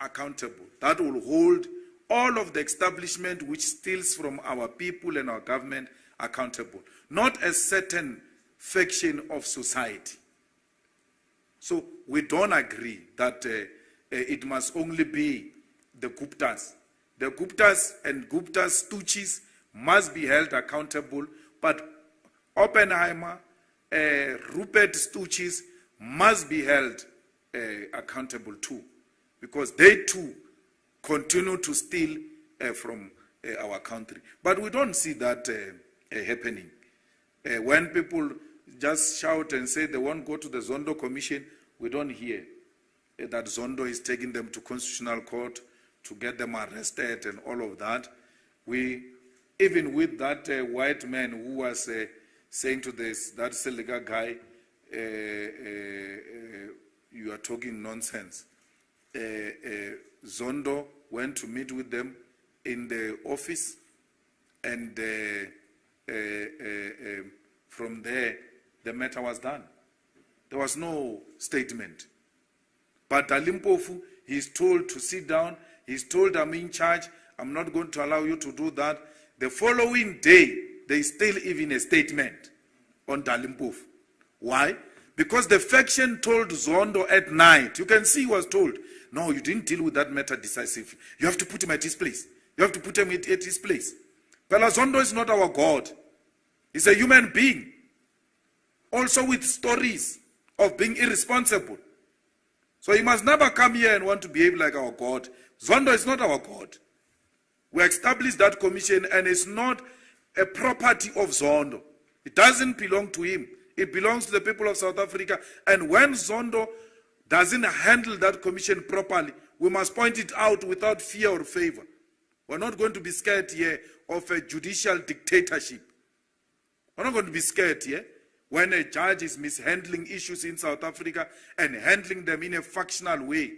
accountable, that will hold all of the establishment which steals from our people and our government accountable, not a certain faction of society. So we don't agree that it must only be the Guptas. The Guptas and Gupta's stooges must be held accountable, but Oppenheimer, Rupert stooges must be held accountable too, because they too continue to steal from our country. But we don't see that happening. When people just shout and say they won't go to the Zondo Commission, we don't hear that Zondo is taking them to Constitutional Court to get them arrested and all of that. Even with that white man who was saying to that Seliga guy, you are talking nonsense. Zondo went to meet with them in the office, and from there, the matter was done. There was no statement. But Dalimpofu, he's told to sit down. He's told, I'm in charge. I'm not going to allow you to do that. The following day, there is still even a statement on Dalimpofu. Why? Because the faction told Zondo at night, you can see he was told, no, you didn't deal with that matter decisively. You have to put him at his place. You have to put him at his place. But Zondo is not our God. He's a human being. Also with stories of being irresponsible. So he must never come here and want to behave like our God. Zondo is not our God. We established that commission, and it's not a property of Zondo. It doesn't belong to him. It belongs to the people of South Africa. And when Zondo doesn't handle that commission properly, we must point it out without fear or favor. We're not going to be scared here of a judicial dictatorship. We're not going to be scared here when a judge is mishandling issues in South Africa and handling them in a factional way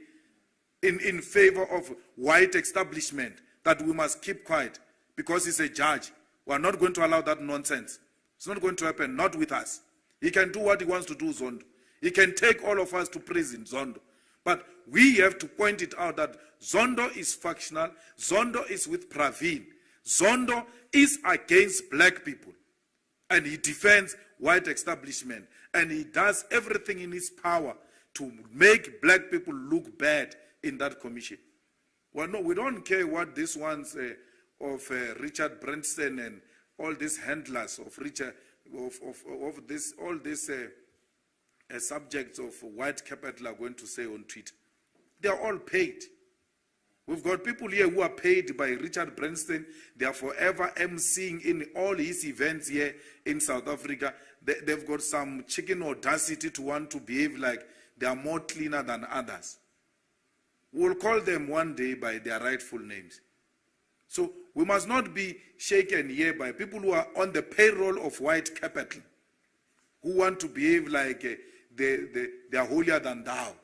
in favor of white establishment, that we must keep quiet because he's a judge. We're not going to allow that nonsense. It's not going to happen, not with us. He can do what he wants to do, Zondo. He can take all of us to prison, Zondo. But we have to point it out that Zondo is factional. Zondo is with Pravin. Zondo is against black people. And he defends white establishment. And he does everything in his power to make black people look bad in that commission. Well, no, we don't care what these ones of Richard Branson and all these handlers of Richard, of this, all these subjects of white capital are going to say on Twitter. They are all paid. We've got people here who are paid by Richard Branson. They are forever emceeing in all his events here in South Africa. They've got some chicken audacity to want to behave like they are more cleaner than others. We'll call them one day by their rightful names. So we must not be shaken here by people who are on the payroll of white capital, who want to behave like they are holier than thou.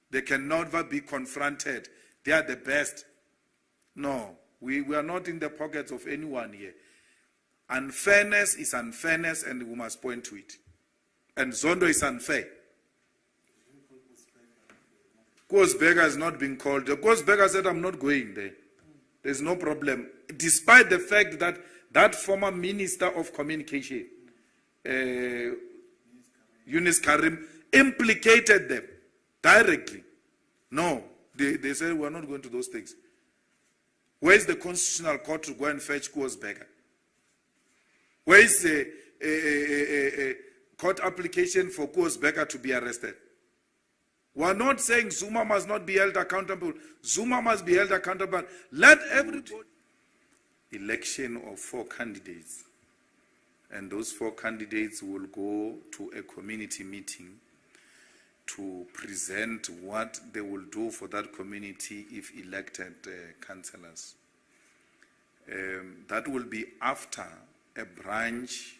They can never be confronted. They are the best. No, we are not in the pockets of anyone here. Unfairness is unfairness, and we must point to it. And Zondo is unfair. Koosberger has not been called. Koosberger said, I'm not going there. There's no problem. Despite the fact that that former Minister of Communication, Eunice Karim, implicated them directly. No, they said, we're not going to those things. Where's the Constitutional Court to go and fetch Koosberger? Where is the court application for Koosberger to be arrested? We're not saying Zuma must not be held accountable. Zuma must be held accountable. Let everybody... Election of 4 candidates. And those 4 candidates will go to a community meeting to present what they will do for that community if elected councillors. That will be after a branch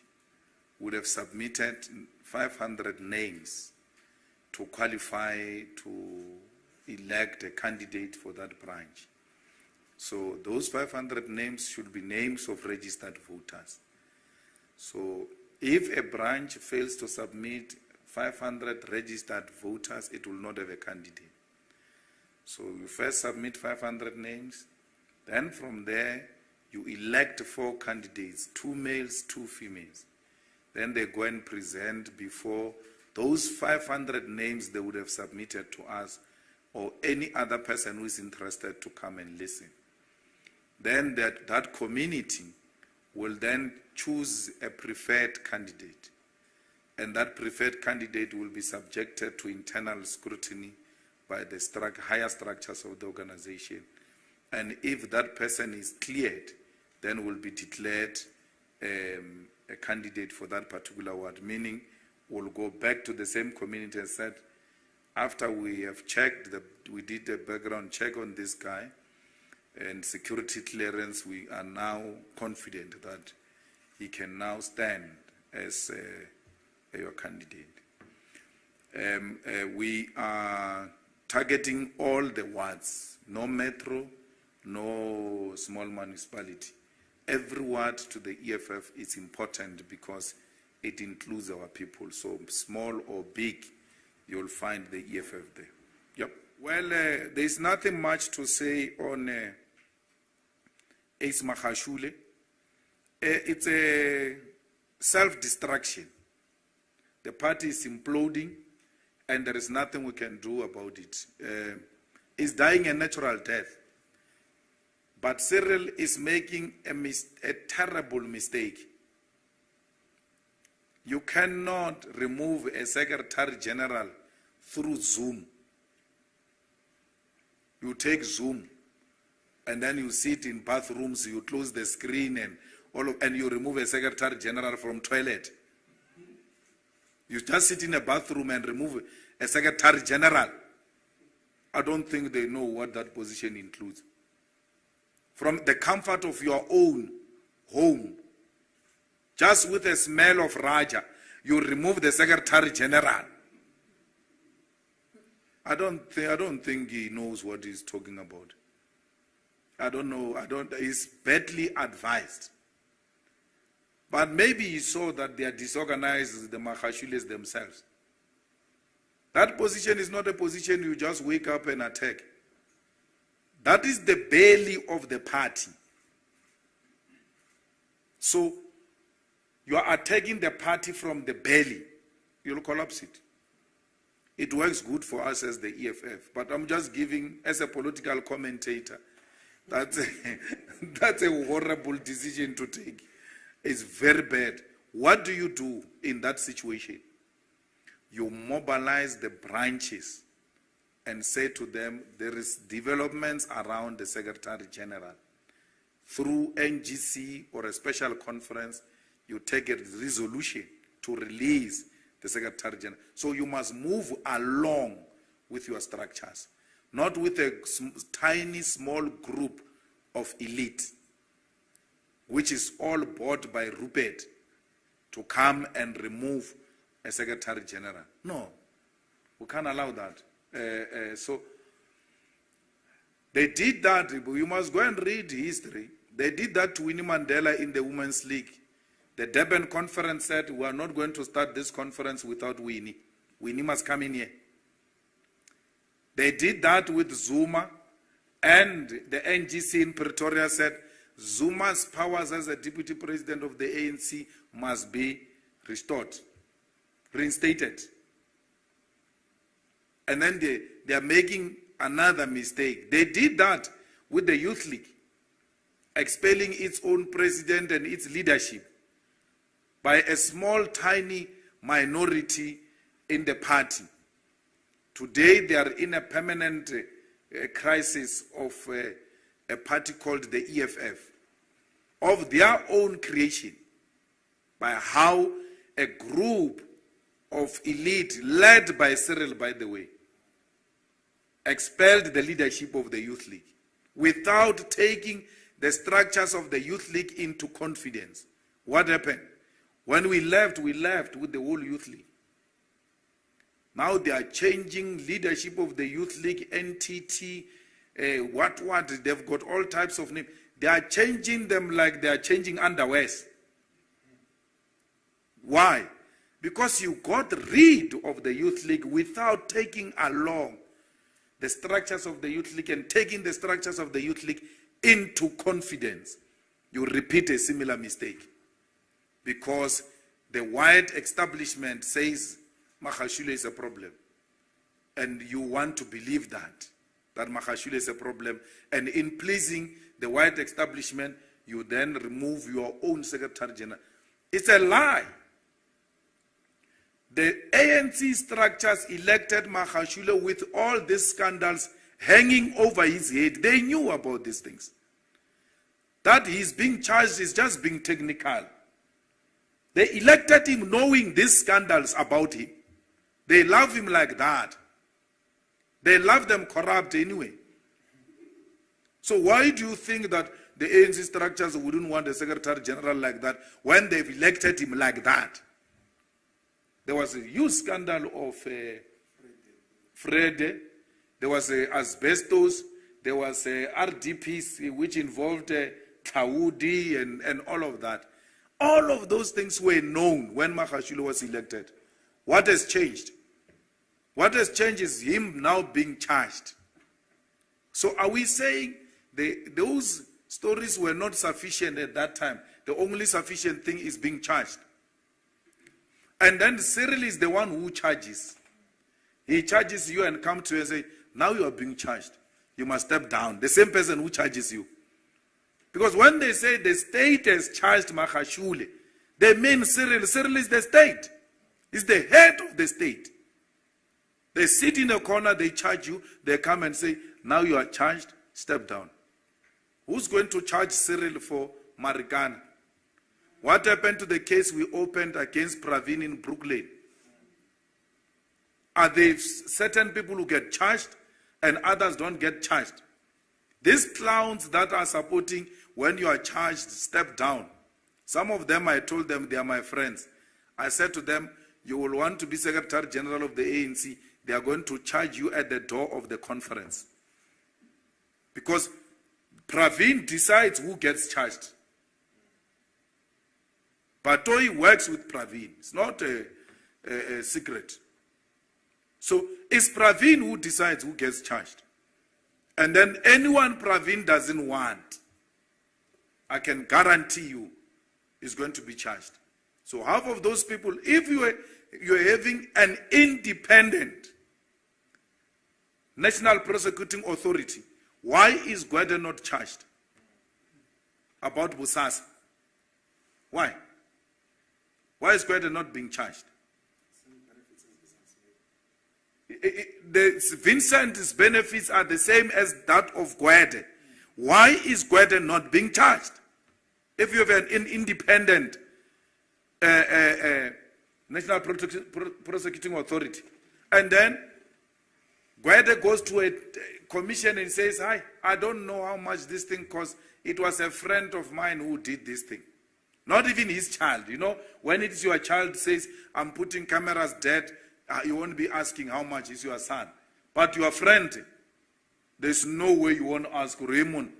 would have submitted 500 names to qualify to elect a candidate for that branch. So those 500 names should be names of registered voters. So if a branch fails to submit 500 registered voters, it will not have a candidate. So you first submit 500 names. Then from there, you elect 4 candidates, 2 males, 2 females. Then they go and present before those 500 names they would have submitted to us or any other person who is interested to come and listen. Then that community will then choose a preferred candidate. And that preferred candidate will be subjected to internal scrutiny by the higher structures of the organization. And if that person is cleared, then will be declared a candidate for that particular ward, meaning we'll go back to the same community and said, after we have checked, we did a background check on this guy and security clearance, we are now confident that he can now stand as your candidate. We are targeting all the wards, no metro, no small municipality. Every ward to the EFF is important because it includes our people. So small or big, you'll find the EFF there. Yep. Well, there's nothing much to say on Ace Magashule. It's a self-destruction. The party is imploding, and there is nothing we can do about it. It's dying a natural death. But Cyril is making a terrible mistake. You cannot remove a Secretary General through Zoom. You take Zoom, and then you sit in bathrooms, you close the screen, and you remove a Secretary General from toilet. You just sit in a bathroom and remove a Secretary General. I don't think they know what that position includes. From the comfort of your own home, just with a smell of Raja, you remove the Secretary General. I don't think he knows what he's talking about. I don't know. He's badly advised. But maybe he saw that they are disorganized, the Magashules themselves. That position is not a position you just wake up and attack. That is the belly of the party. So, you are attacking the party from the belly. You'll collapse it. It works good for us as the EFF. But I'm just giving, as a political commentator, that's a horrible decision to take. It's very bad. What do you do in that situation? You mobilize the branches and say to them, there is developments around the Secretary General. Through NGC or a special conference, you take a resolution to release the Secretary General. So you must move along with your structures, not with a tiny, small group of elite, which is all bought by Rupert to come and remove a Secretary General. No, we can't allow that. So they did that. You must go and read history. They did that to Winnie Mandela in the Women's League. The Durban conference said, we are not going to start this conference without Winnie. Winnie must come in here. They did that with Zuma, and the NGC in Pretoria said, Zuma's powers as a deputy president of the ANC must be restored, reinstated. And then they are making another mistake. They did that with the Youth League, expelling its own president and its leadership by a small, tiny minority in the party. Today, they are in a permanent crisis of a party called the EFF, of their own creation, by how a group of elite, led by Cyril, by the way, expelled the leadership of the Youth League without taking the structures of the Youth League into confidence. What happened? When we left with the whole Youth League. Now they are changing leadership of the Youth League, NTT, what, they've got all types of names. They are changing them like they are changing underwears. Why? Because you got rid of the Youth League without taking along the structures of the Youth League and taking the structures of the Youth League into confidence, you repeat a similar mistake. Because the white establishment says Magashule is a problem. And you want to believe that Magashule is a problem. And in pleasing the white establishment, you then remove your own Secretary General. It's a lie. The ANC structures elected Magashule with all these scandals hanging over his head. They knew about these things. That he's being charged is just being technical. They elected him knowing these scandals about him. They love him like that. They love them corrupt anyway. So why do you think that the ANC structures wouldn't want a Secretary General like that when they've elected him like that? There was a huge scandal of Fred. There was asbestos. There was RDPs, which involved Taudi and all of that. All of those things were known when Magashule was elected. What has changed? What has changed is him now being charged. So are we saying those stories were not sufficient at that time? The only sufficient thing is being charged. And then Cyril is the one who charges. He charges you and come to you and say, now you are being charged. You must step down. The same person who charges you. Because when they say the state has charged Magashule, they mean Cyril. Cyril is the state. He's the head of the state. They sit in a corner, they charge you, they come and say, now you are charged, step down. Who's going to charge Cyril for Marikana? What happened to the case we opened against Pravin in Brooklyn? Are there certain people who get charged and others don't get charged? These clowns that are supporting when you are charged, step down. Some of them, I told them, they are my friends. I said to them, you will want to be Secretary General of the ANC. They are going to charge you at the door of the conference. Because Pravin decides who gets charged. Batoyi works with Pravin. It's not a secret. So it's Pravin who decides who gets charged. And then anyone Pravin doesn't want, I can guarantee you, is going to be charged. So half of those people, if you're having an independent National Prosecuting Authority, why is Gwede not charged about Bosasa? Why? Why is Gwede not being charged? Vincent's benefits are the same as that of Gwede. Why is Gwede not being charged? If you have an independent National Prosecuting Authority, and then Gwede goes to a commission and says, hi, I don't know how much this thing costs. It was a friend of mine who did this thing. Not even his child. You know, when it is your child says, I'm putting cameras dead, you won't be asking how much is your son. But your friend, there's no way you won't ask Raymond.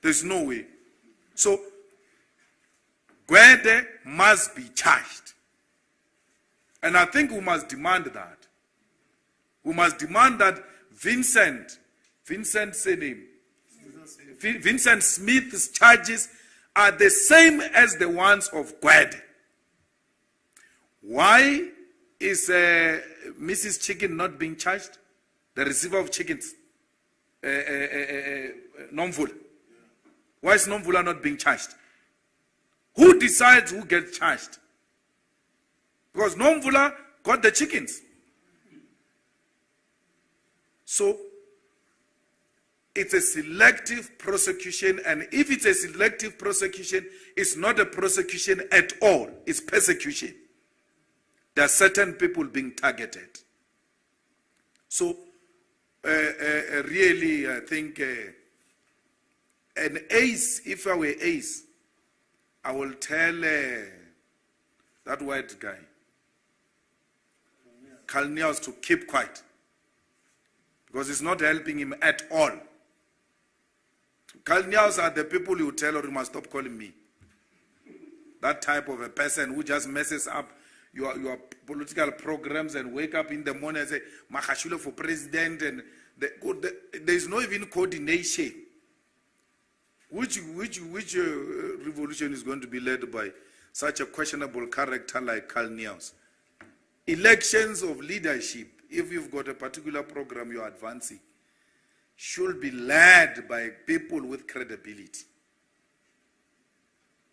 There's no way. So, Gwede must be charged. And I think we must demand that. We must demand that Vincent Smith's charges are the same as the ones of Gwede. Why is Mrs. Chicken not being charged? The receiver of chickens, Nomvula. Why is Nomvula not being charged? Who decides who gets charged? Because Nomvula got the chickens. So, it's a selective prosecution, and if it's a selective prosecution, it's not a prosecution at all. It's persecution. There are certain people being targeted. So, really, I think an ace, if I were ace, I will tell that white guy, Kalniaus, to keep quiet. Because it's not helping him at all. Kalniaus are the people you tell, or you must stop calling me. That type of a person who just messes up your political programs and wake up in the morning and say, Magashule for president, and there's no even coordination. Which revolution is going to be led by such a questionable character like Carl Neus? Elections of leadership, if you've got a particular program you're advancing, should be led by people with credibility.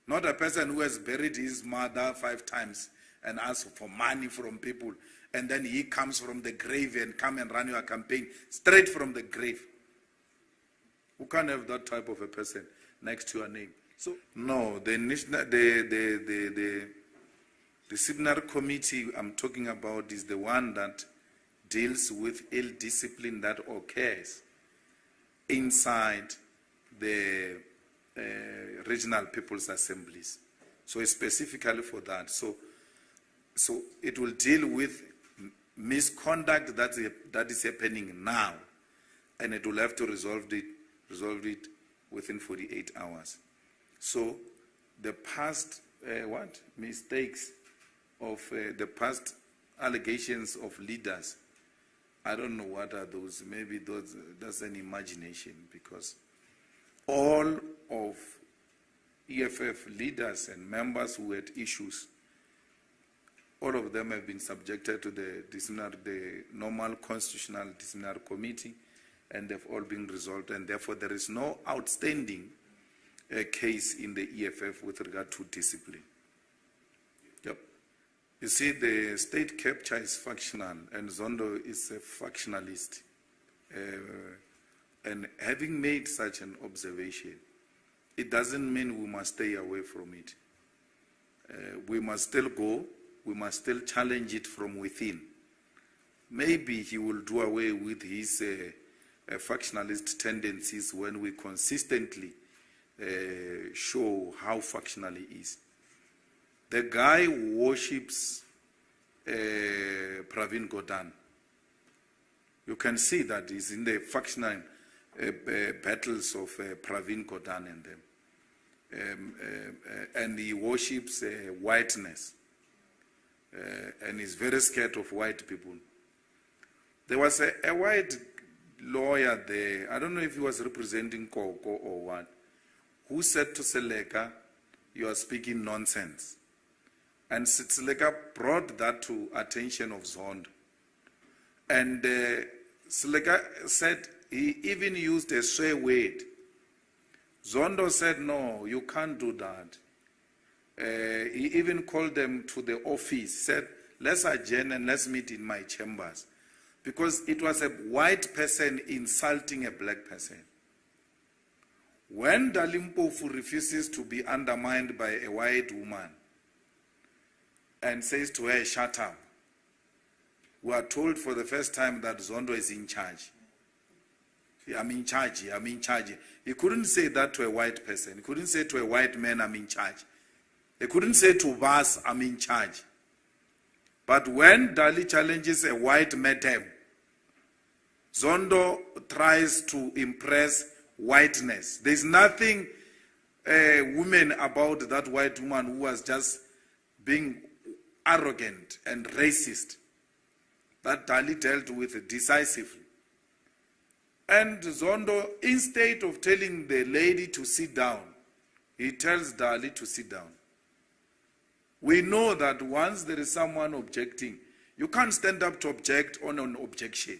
Not a person who has buried his mother 5 times and asked for money from people, and then he comes from the grave and come and run your campaign straight from the grave. Who can't have that type of a person next to your name? So no, the disciplinary committee I'm talking about is the one that deals with ill discipline that occurs inside the regional people's assemblies. So it's specifically for that. So it will deal with misconduct that is happening now, and it will have to resolve it within 48 hours. So the past mistakes of the past allegations of leaders, I don't know what are those. Maybe that's an imagination, because all of EFF leaders and members who had issues, all of them have been subjected to the normal constitutional disciplinary committee, and they've all been resolved, and therefore there is no outstanding case in the EFF with regard to discipline. Yep. You see, the state capture is factional, and Zondo is a factionalist. And having made such an observation, it doesn't mean we must stay away from it. We must still go. We must still challenge it from within. Maybe he will do away with his factionalist tendencies when we consistently show how factional he is. The guy worships Pravin Gordhan. You can see that he's in the factional battles of Pravin Gordhan and them. And he worships whiteness. And he's very scared of white people. There was a white lawyer there, I don't know if he was representing Koko or what, who said to Seleka, "You are speaking nonsense." And Seleka brought that to attention of Zondo. And Seleka said he even used a swear word. Zondo said, "No, you can't do that." He even called them to the office, said, "Let's adjourn and let's meet in my chambers." Because it was a white person insulting a black person. When Dalimpofu refuses to be undermined by a white woman and says to her, "Shut up," we are told for the first time that Zondo is in charge. "I'm in charge, I'm in charge." He couldn't say that to a white person. He couldn't say to a white man, "I'm in charge." He couldn't say to Vas, "I'm in charge." But when Dali challenges a white madam, Zondo tries to impress whiteness. There's nothing woman about that white woman who was just being arrogant and racist. That Dali dealt with decisively. And Zondo, instead of telling the lady to sit down, he tells Dali to sit down. We know that once there is someone objecting, you can't stand up to object on an objection.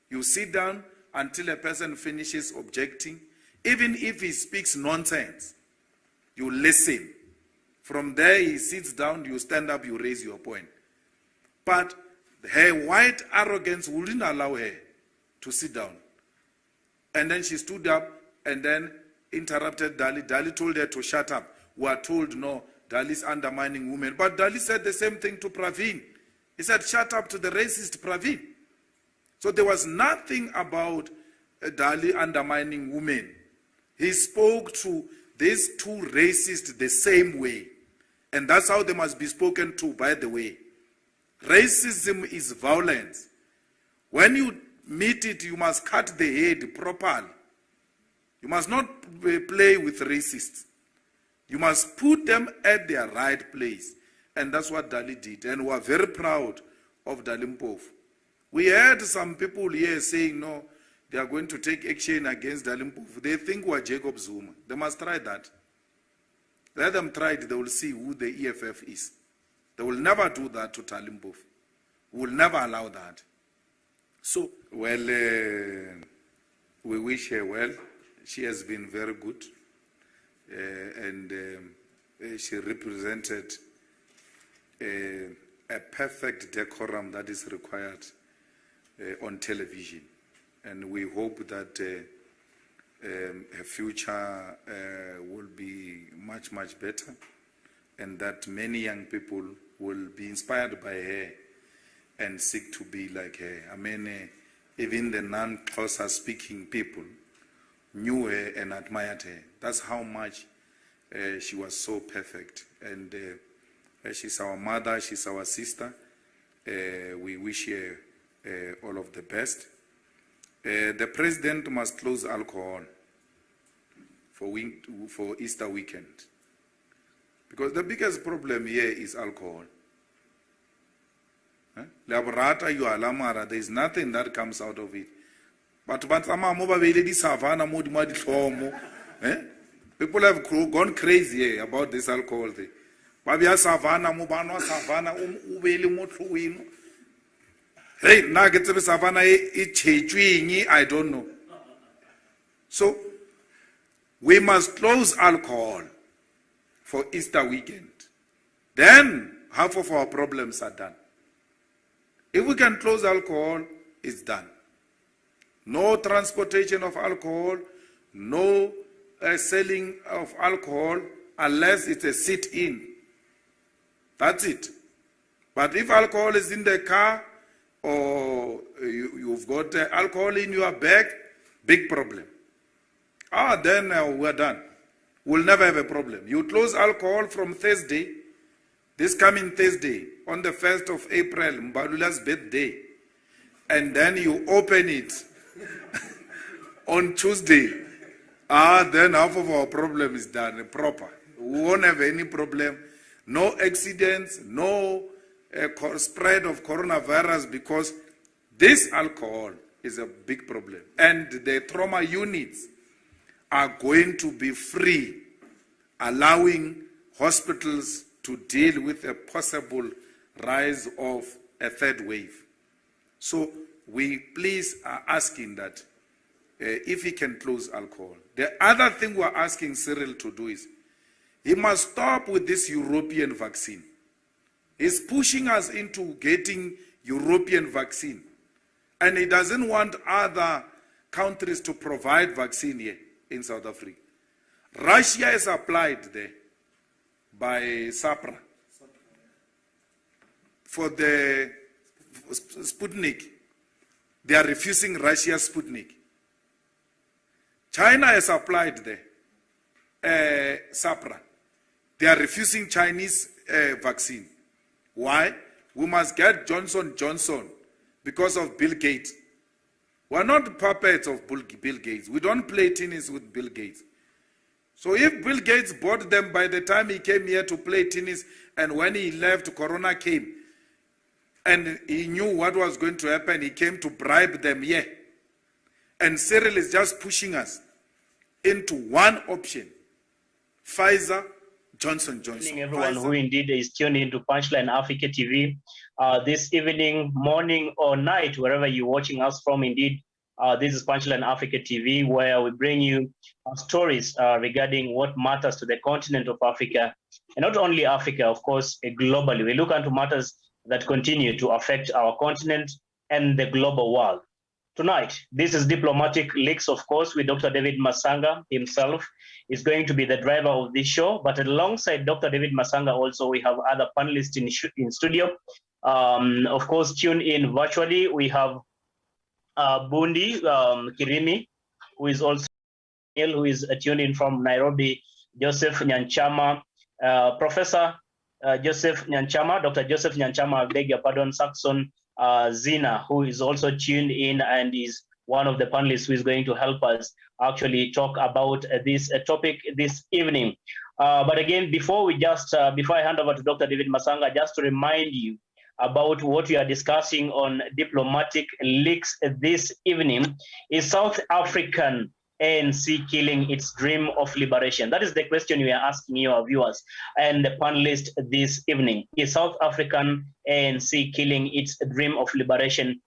You sit down until a person finishes objecting. Even if he speaks nonsense, you listen. From there, he sits down, you stand up, you raise your point. But her white arrogance wouldn't allow her to sit down. And then she stood up and then interrupted Dali. Dali told her to shut up. We are told, no, Dali's undermining women. But Dali said the same thing to Pravin. He said, "Shut up" to the racist Pravin. So there was nothing about Dali undermining women. He spoke to these two racists the same way. And that's how they must be spoken to, by the way. Racism is violence. When you meet it, you must cut the head properly. You must not play with racists. You must put them at their right place. And that's what Dali did. And we are very proud of Dali Mpofu. We heard some people here saying, no, they are going to take action against Dali Mpofu. They think we are Jacob Zuma. They must try that. Let them try it, they will see who the EFF is. They will never do that to Dali Mpofu. We will never allow that. So, well, we wish her well. She has been very good. And she represented a perfect decorum that is required on television. And we hope that her future will be much, much better, and that many young people will be inspired by her and seek to be like her. I mean, even the non-Xhosa speaking people knew her and admired her. That's how much she was so perfect. And she's our mother, she's our sister. We wish her all of the best. The president must close alcohol for Easter weekend. Because the biggest problem here is alcohol. There is nothing that comes out of it. But people have gone crazy about this alcohol thing. Hey, I don't know. So, we must close alcohol for Easter weekend. Then, half of our problems are done. If we can close alcohol, it's done. No transportation of alcohol, no selling of alcohol, unless it's a sit-in. That's it. But if alcohol is in the car, or you've got alcohol in your bag, big problem. Then we're done. We'll never have a problem. You close alcohol from Thursday, this coming Thursday, on the 1st of April, Mbalula's birthday, and then you open it on Tuesday. Then half of our problem is done, proper. We won't have any problem. No accidents, no spread of coronavirus, because this alcohol is a big problem. And the trauma units are going to be free, allowing hospitals to deal with a possible rise of a third wave. So we please are asking that if he can close alcohol. The other thing we're asking Cyril to do is, he must stop with this European vaccine. He's pushing us into getting European vaccine. And he doesn't want other countries to provide vaccine here in South Africa. Russia is applied there by SAPRA for the Sputnik. They are refusing Russia's Sputnik. China has applied there, SAPRA. They are refusing Chinese vaccine. Why? We must get Johnson & Johnson because of Bill Gates. We're not puppets of Bill Gates. We don't play tennis with Bill Gates. So if Bill Gates bought them by the time he came here to play tennis, and when he left, Corona came, and he knew what was going to happen, he came to bribe them here. And Cyril is just pushing us into one option: Pfizer, Johnson & Johnson. Everyone who indeed is tuned into Punchline Africa TV this evening, morning, or night, wherever you're watching us from, indeed, this is Punchline Africa TV, where we bring you stories regarding what matters to the continent of Africa, and not only Africa, of course, globally. We look into matters that continue to affect our continent and the global world. Tonight, this is Diplomatic Leaks, of course, with Dr. David Masanga himself is going to be the driver of this show. But alongside Dr. David Masanga, also we have other panelists in studio. Of course, tune in virtually. We have Bundi Kirimi, who is also tuned in from Nairobi, Joseph Nyanchama, Professor Joseph Nyanchama, Dr. Joseph Nyanchama, I beg your pardon, Saxon Zina, who is also tuned in and is one of the panelists who is going to help us actually talk about this topic this evening. But again, before I hand over to Dr. David Masanga, just to remind you about what we are discussing on diplomatic leaks this evening, is South African ANC killing its dream of liberation? That is the question we are asking your viewers and the panelists this evening. Is South African ANC killing its dream of liberation?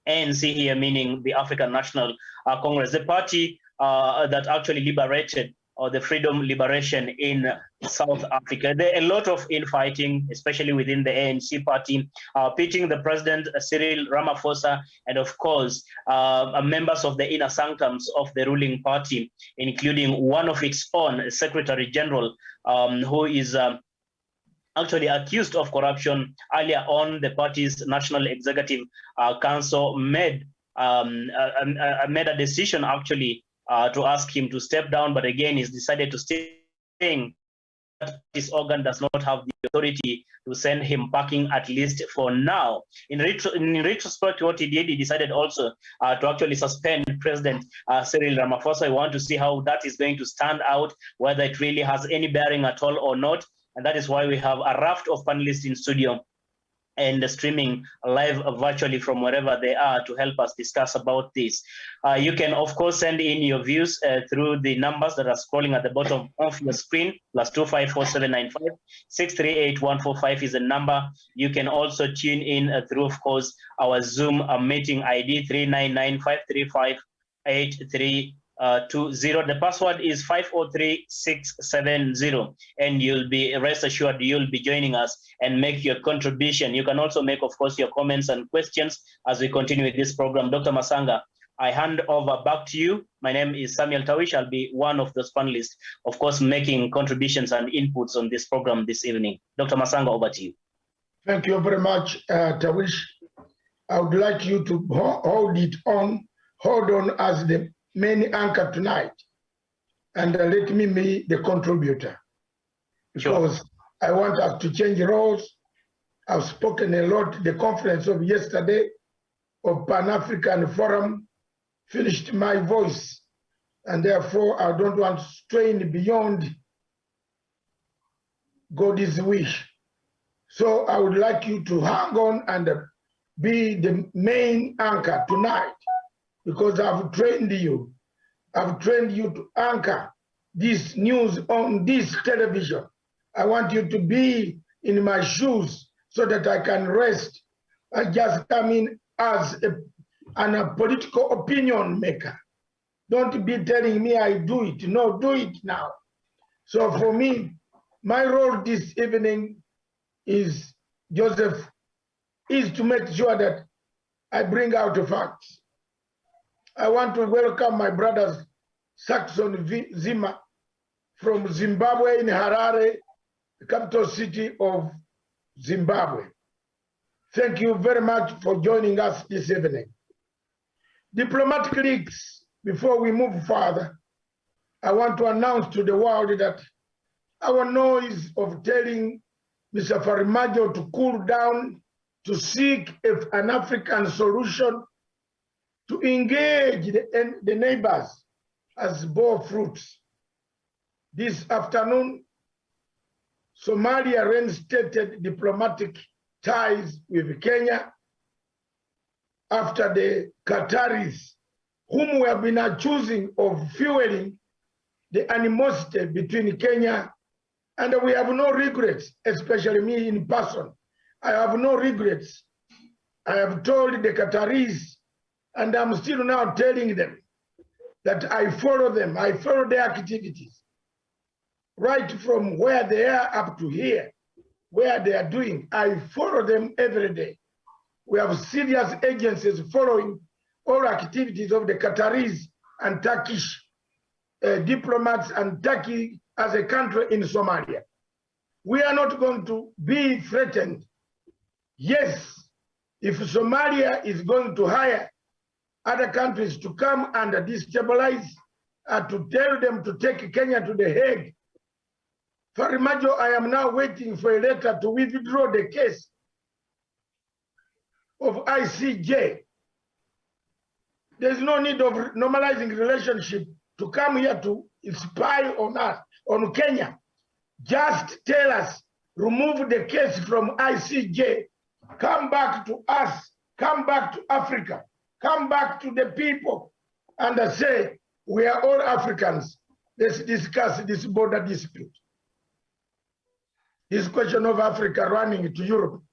ANC here meaning the African National Congress, the party that actually liberated the freedom liberation in South Africa. There are a lot of infighting, especially within the ANC party, pitching the president, Cyril Ramaphosa, and of course, members of the inner sanctums of the ruling party, including one of its own, Secretary General, who is actually accused of corruption. Earlier on, the party's National Executive Council made a decision actually to ask him to step down, but again, he's decided to stay, saying that this organ does not have the authority to send him packing, at least for now. In retrospect, what he did, he decided also to actually suspend President Cyril Ramaphosa. I want to see how that is going to stand out, whether it really has any bearing at all or not. And that is why we have a raft of panelists in studio and streaming live virtually from wherever they are to help us discuss about this. You can, of course, send in your views through the numbers that are scrolling at the bottom of your screen. +254 795 638 145 is the number. You can also tune in through, of course, our Zoom meeting ID 399 535 8320. The password is 503670, and you'll be rest assured you'll be joining us and make your contribution. You can also make, of course, your comments and questions as we continue with this program. Dr. Masanga, I hand over back to you. My name is Samuel Tawish. I'll be one of those panelists, of course, making contributions and inputs on this program this evening. Dr. Masanga, over to you. Thank you very much, Tawish. I would like you to hold on as the main anchor tonight, and let me be the contributor, because I want us to change roles. I've spoken a lot. The conference of yesterday of Pan-African Forum finished my voice, and therefore I don't want to strain beyond God's wish. So I would like you to hang on and be the main anchor tonight, because I've trained you. I've trained you to anchor this news on this television. I want you to be in my shoes so that I can rest. I just come in as a political opinion maker. Don't be telling me I do it. No, do it now. So for me, my role this evening is, Joseph, is to make sure that I bring out the facts. I want to welcome my brothers, Saxon Zima from Zimbabwe in Harare, the capital city of Zimbabwe. Thank you very much for joining us this evening. Diplomatic leaks, before we move further, I want to announce to the world that our noise of telling Mr. Farimajo to cool down, to seek an African solution, to engage the neighbors as bore fruits. This afternoon, Somalia reinstated diplomatic ties with Kenya after the Qataris, whom we have been accusing of fueling the animosity between Kenya, and we have no regrets, especially me in person. I have no regrets. I have told the Qataris, and I'm still now telling them that I follow them, I follow their activities, right from where they are up to here, where they are doing. I follow them every day. We have serious agencies following all activities of the Qataris and Turkish diplomats and Turkey as a country in Somalia. We are not going to be threatened. Yes, if Somalia is going to hire other countries to come and destabilize, to tell them to take Kenya to the Hague. Farimajo, I am now waiting for a letter to withdraw the case of ICJ. There's no need of normalizing relationship to come here to spy on us, on Kenya. Just tell us, remove the case from ICJ, come back to us, come back to Africa, come back to the people, and say, we are all Africans. Let's discuss this border dispute. This question of Africa running to Europe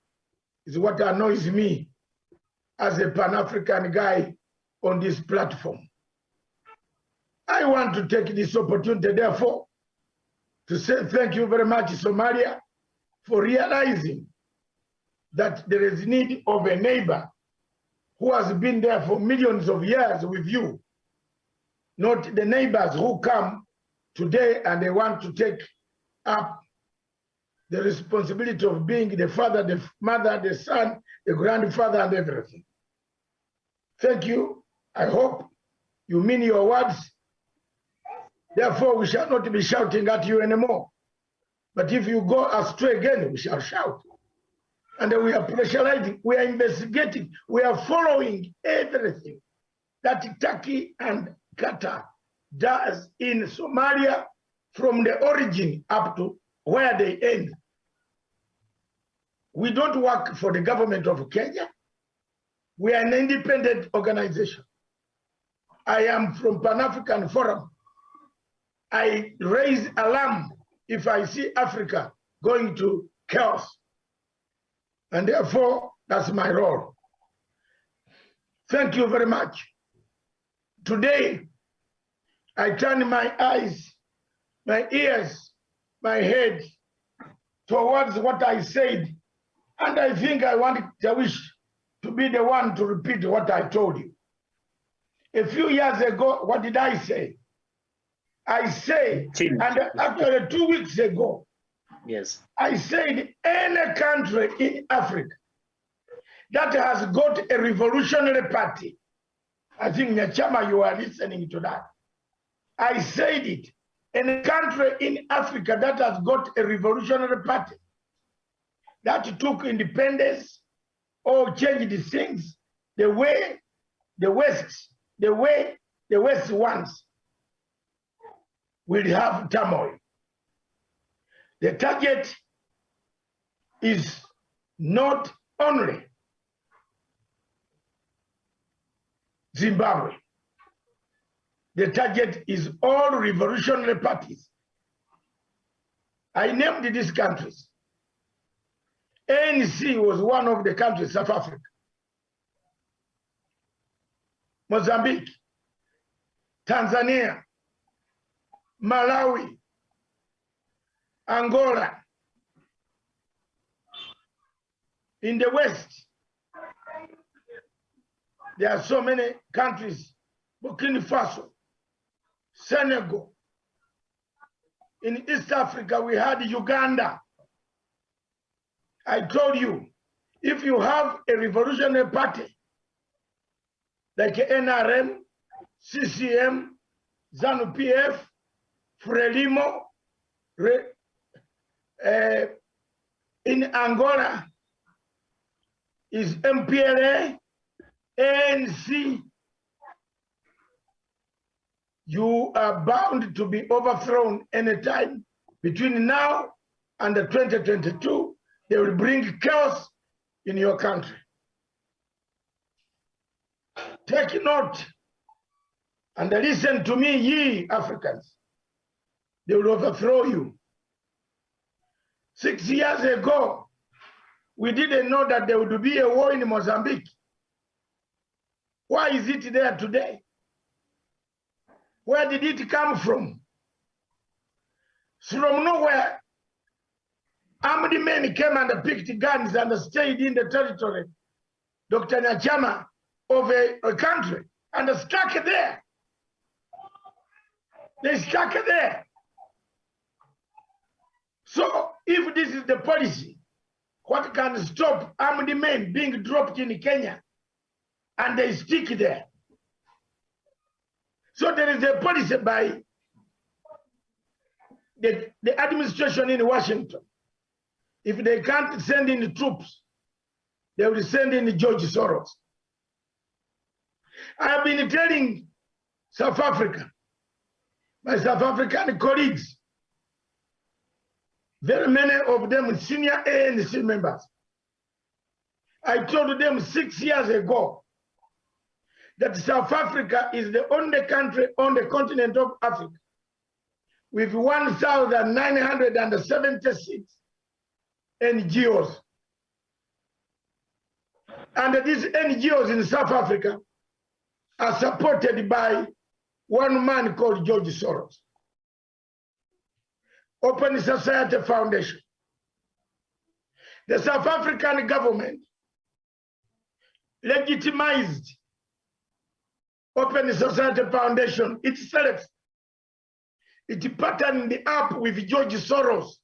is what annoys me as a Pan-African guy on this platform. I want to take this opportunity, therefore, to say thank you very much, Somalia, for realizing that there is need of a neighbor who has been there for millions of years with you, not the neighbors who come today and they want to take up the responsibility of being the father, the mother, the son, the grandfather, and everything. Thank you. I hope you mean your words. Therefore, we shall not be shouting at you anymore. But if you go astray again, we shall shout. And we are pressurizing, we are investigating, we are following everything that Turkey and Qatar does in Somalia from the origin up to where they end. We don't work for the government of Kenya. We are an independent organization. I am from Pan-African Forum. I raise alarm if I see Africa going to chaos. And therefore, that's my role. Thank you very much. Today, I turn my eyes, my ears, my head towards what I said. And I think I want Tawish to be the one to repeat what I told you. A few years ago, what did I say? I say, and actually 2 weeks ago, yes, I said any country in Africa that has got a revolutionary party, I think Nyachama, you are listening to that. I said it, any country in Africa that has got a revolutionary party that took independence or changed things the way the West wants, will have turmoil. The target is not only Zimbabwe. The target is all revolutionary parties. I named these countries. ANC was one of the countries, South Africa, Mozambique, Tanzania, Malawi, Angola. In the West, there are so many countries, Burkina Faso, Senegal. In East Africa, we had Uganda. I told you, if you have a revolutionary party like NRM, CCM, ZANU-PF, Frelimo, in Angola is MPLA, ANC, you are bound to be overthrown anytime between now and the 2022. They will bring chaos in your country. Take note and listen to me, ye Africans. They will overthrow you. 6 years ago, we didn't know that there would be a war in Mozambique. Why is it there today? Where did it come from? From nowhere. Armed men came and picked guns and stayed in the territory, Dr. Nyachama, of a country, and stuck there. They stuck there. So if this is the policy, what can stop armed men being dropped in Kenya and they stick there? So there is a policy by the administration in Washington. If they can't send in the troops, they will send in George Soros. I have been telling South Africa, my South African colleagues, very many of them senior ANC members. I told them 6 years ago that South Africa is the only country on the continent of Africa with 1,976 NGOs. And these NGOs in South Africa are supported by one man called George Soros. Open Society Foundation. The South African government legitimized Open Society Foundation itself. It partnered up with George Soros,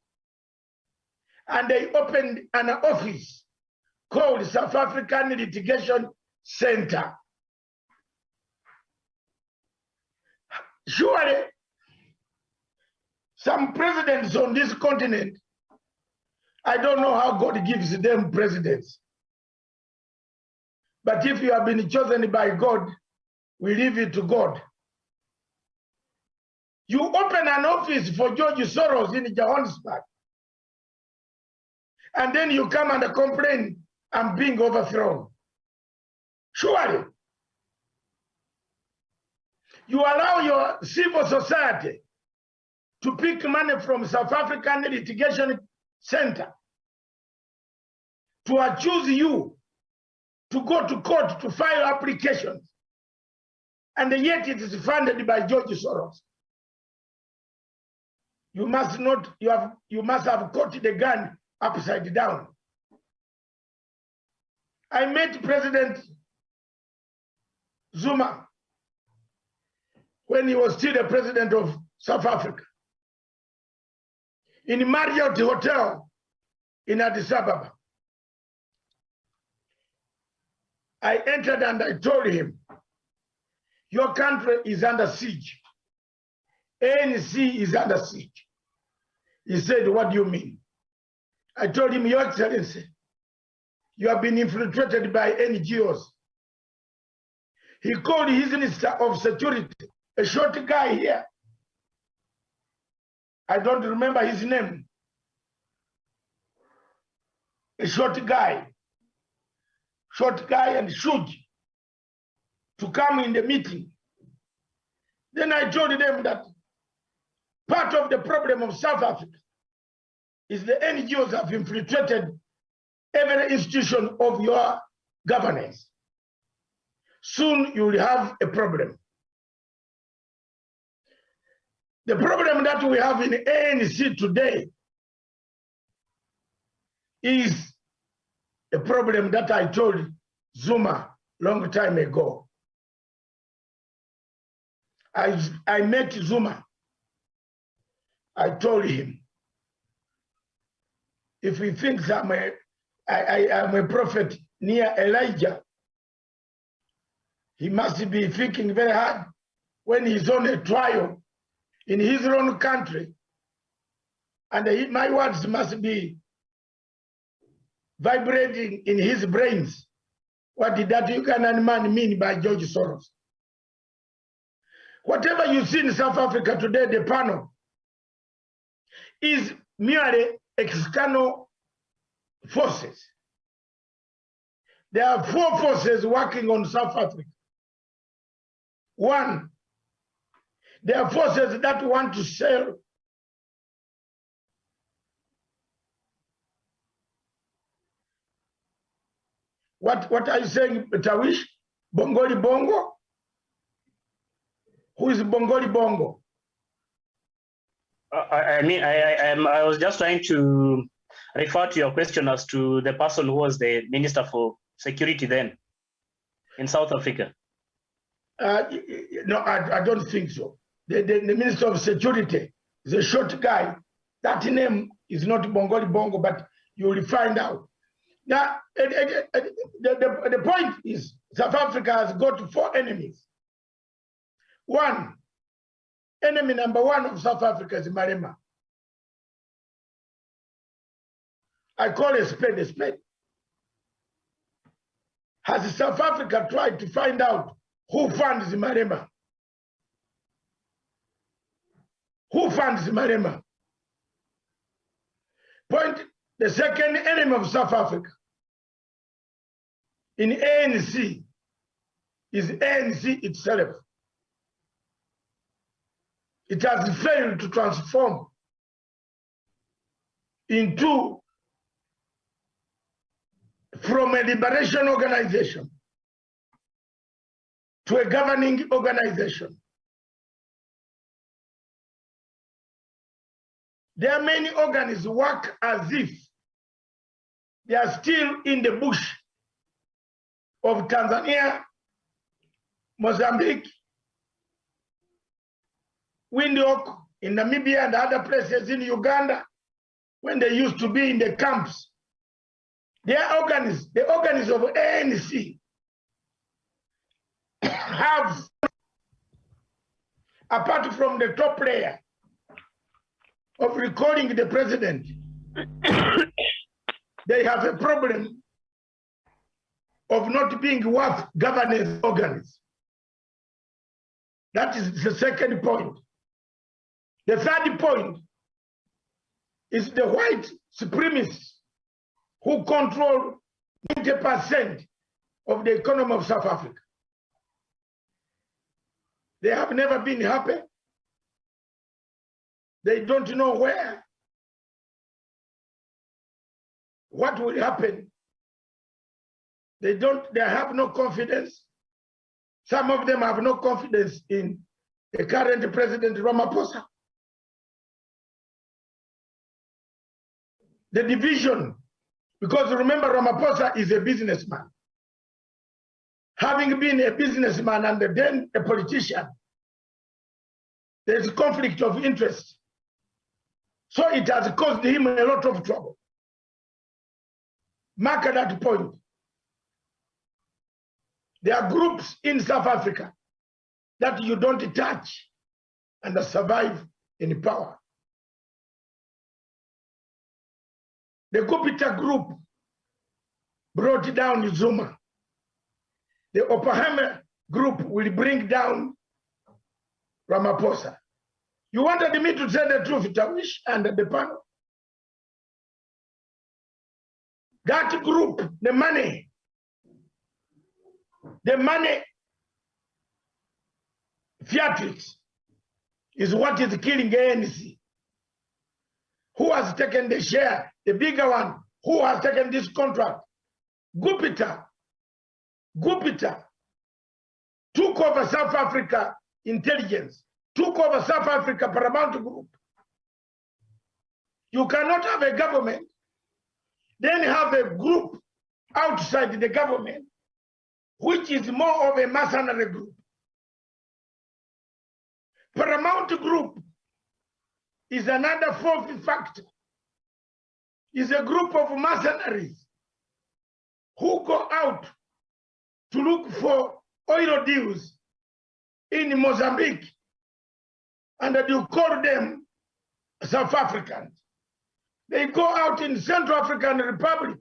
and they opened an office called South African Litigation Center. Surely, some presidents on this continent, I don't know how God gives them presidents. But if you have been chosen by God, we leave it to God. You open an office for George Soros in Johannesburg, and then you come and complain, I'm being overthrown. Surely, you allow your civil society to pick money from South African Litigation Center to accuse you to go to court to file applications, and yet it is funded by George Soros. You must not, you must have caught the gun upside down. I met President Zuma when he was still the president of South Africa in Marriott Hotel in Addis Ababa. I entered and I told him, your country is under siege. ANC is under siege. He said, what do you mean? I told him, Your Excellency, you have been infiltrated by NGOs. He called his Minister of Security, a short guy here. I don't remember his name. A short guy and huge, to come in the meeting. Then I told them that part of the problem of South Africa is the NGOs have infiltrated every institution of your governance. Soon you will have a problem. The problem that we have in ANC today is a problem that I told Zuma long time ago. I met Zuma. I told him, if he thinks I am a prophet near Elijah, he must be thinking very hard when he's on a trial in his own country, and my words must be vibrating in his brains. What did that Ugandan man mean by George Soros? Whatever you see in South Africa today, the panel, is merely external forces. There are 4 forces working on South Africa. 1, there are forces that want to sell what are you saying, Tawish? Bongoli Bongo? Who is Bongoli Bongo? I was just trying to refer to your question as to the person who was the Minister for Security then in South Africa. No, I don't think so. The Minister of Security is a short guy. That name is not Bongoli Bongo, but you will find out. Now, the point is, South Africa has got 4 enemies. 1, enemy number 1 of South Africa is Malema. I call a spade a spade. Has South Africa tried to find out who funds Malema? Who funds Malema? Point, the second enemy of South Africa in ANC is ANC itself. It has failed to transform from a liberation organization to a governing organization. There are many organs who work as if they are still in the bush of Tanzania, Mozambique, Windhoek, in Namibia and other places in Uganda, when they used to be in the camps. Their organs, the organs of ANC, have, apart from the top layer of recalling the president, they have a problem of not being worth governance organs. That is the second point. The third point is the white supremacists who control 90% of the economy of South Africa. They have never been happy. They don't know what will happen. They have no confidence. Some of them have no confidence in the current President Ramaphosa. The division, because remember, Ramaphosa is a businessman. Having been a businessman and then a politician, there's conflict of interest. So it has caused him a lot of trouble. Mark that point. There are groups in South Africa that you don't touch and survive in power. The Gupita group brought down Zuma. The Oppenheimer group will bring down Ramaphosa. You wanted me to say the truth, Tawish, and the panel. That group, the money theatrics is what is killing ANC. Who has taken the share, the bigger one? Who has taken this contract? Gupita took over South Africa intelligence, took over South Africa Paramount Group. You cannot have a government, then have a group outside the government, which is more of a mercenary group. Paramount Group is another fourth factor. Is a group of mercenaries who go out to look for oil deals in Mozambique, and you call them South Africans. They go out in Central African Republic.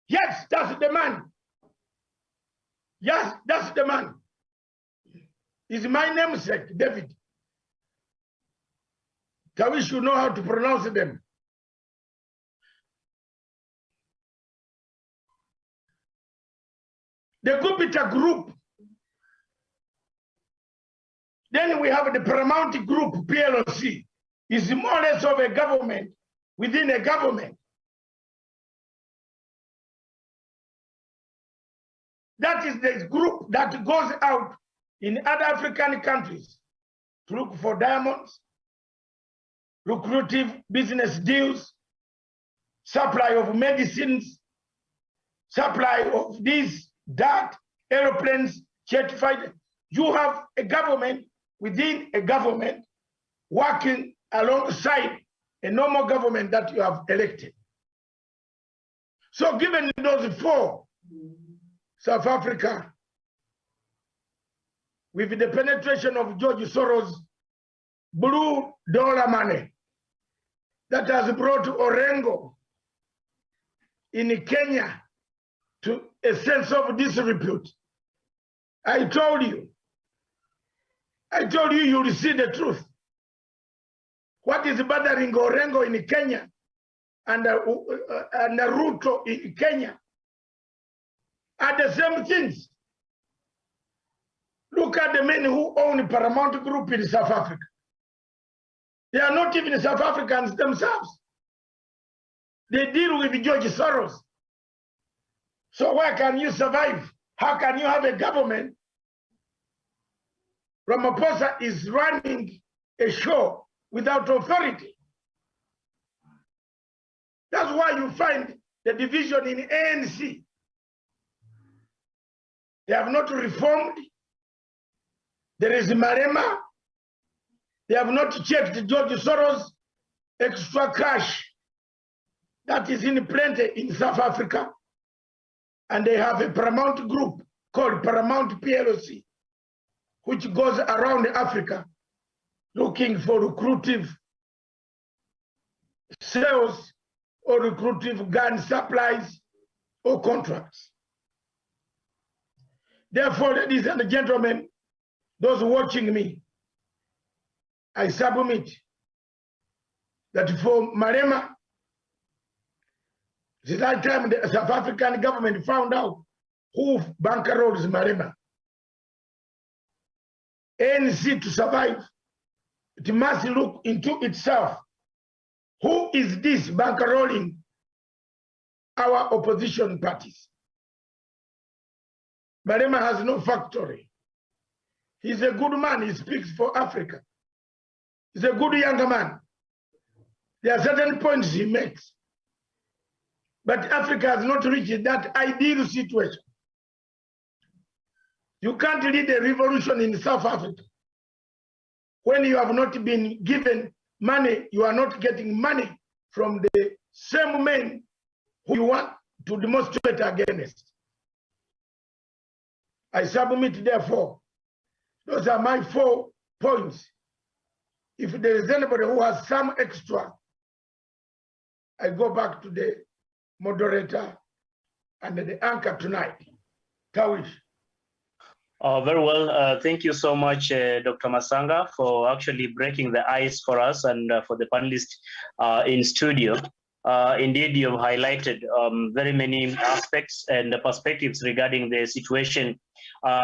Yes, that's the man. Yes, that's the man. Is my namesake, David. Tawish should know how to pronounce them. The Gupita group. Then we have the Paramount Group, PLC. Is more or less of a government within a government. That is the group that goes out in other African countries to look for diamonds, lucrative business deals, supply of medicines, supply of this, that, aeroplanes, certified. You have a government within a government working alongside a normal government that you have elected. So given those four, South Africa, with the penetration of George Soros' blue dollar money that has brought Orengo in Kenya to a sense of disrepute. I told you you'll see the truth. What is bothering Orengo in Kenya and Ruto in Kenya are the same things. Look at the men who own Paramount Group in South Africa. They are not even South Africans themselves. They deal with George Soros. So where can you survive? How can you have a government? Ramaphosa is running a show without authority. That's why you find the division in ANC. They have not reformed. There is Marema. They have not checked George Soros' extra cash that is in plenty in South Africa. And they have a Paramount Group called Paramount PLC, which goes around Africa looking for recruitive sales or recruitive gun supplies or contracts. Therefore, ladies and gentlemen, those watching me, I submit that for Marema, it is that time the South African government found out who bankrolls Marema. ANC to survive, it must look into itself. Who is this bankrolling our opposition parties? Marema has no factory. He's a good man. He speaks for Africa. He's a good young man. There are certain points he makes. But Africa has not reached that ideal situation. You can't lead a revolution in South Africa when you have not been given money. You are not getting money from the same men who you want to demonstrate against. I submit, therefore, those are my 4 points. If there is anybody who has some extra, I go back to the moderator and the anchor tonight. Tawish. Very well. Thank you so much, Dr. Masanga, for actually breaking the ice for us and for the panelists in studio. Indeed, you've highlighted very many aspects and perspectives regarding the situation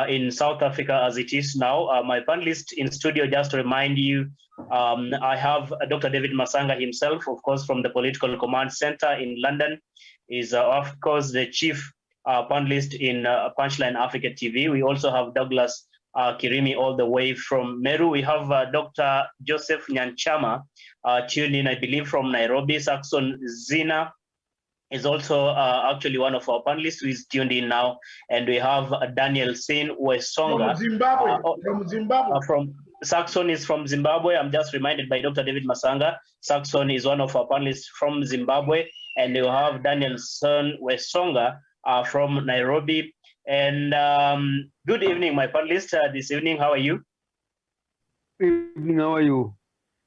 in South Africa as it is now. My panelist in studio, just to remind you, I have Dr. David Masanga himself, of course, from the Political Command Center in London, is of course the chief panelist in Punchline Africa TV. We also have Douglas Kirimi all the way from Meru. We have Dr. Joseph Nyanchama tuned in, I believe, from Nairobi. Saxon Zina is also actually one of our panelists who is tuned in now. And we have Daniel Sin Wesonga. From Zimbabwe. From Saxon is from Zimbabwe. I'm just reminded by Dr. David Masanga. Saxon is one of our panelists from Zimbabwe. And you have Daniel Sin Wesonga from Nairobi. And good evening, my panelists. This evening, how are you? Good evening, how are you?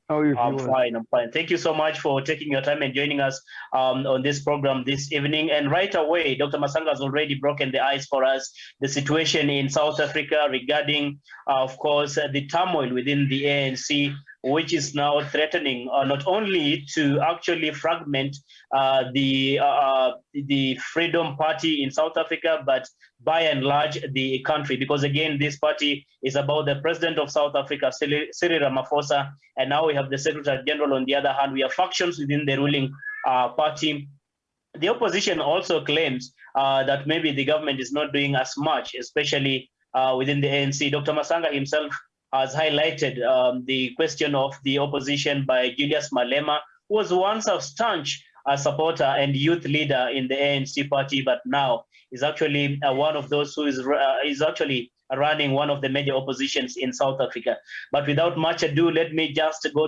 How are you? I'm fine, I'm fine. Thank you so much for taking your time and joining us on this program this evening. And right away, Dr. Masanga has already broken the ice for us, the situation in South Africa regarding, of course, the turmoil within the ANC, which is now threatening not only to actually fragment the Freedom Party in South Africa, but by and large the country, because again, this party is about the president of South Africa, Cyril Ramaphosa, and now we have the Secretary General on the other hand. We have factions within the ruling party. The opposition also claims that maybe the government is not doing as much, especially within the ANC. Dr. Masanga himself has highlighted the question of the opposition by Julius Malema, who was once a staunch supporter and youth leader in the ANC party, but now is actually one of those who is actually running one of the major oppositions in South Africa. But without much ado, let me just go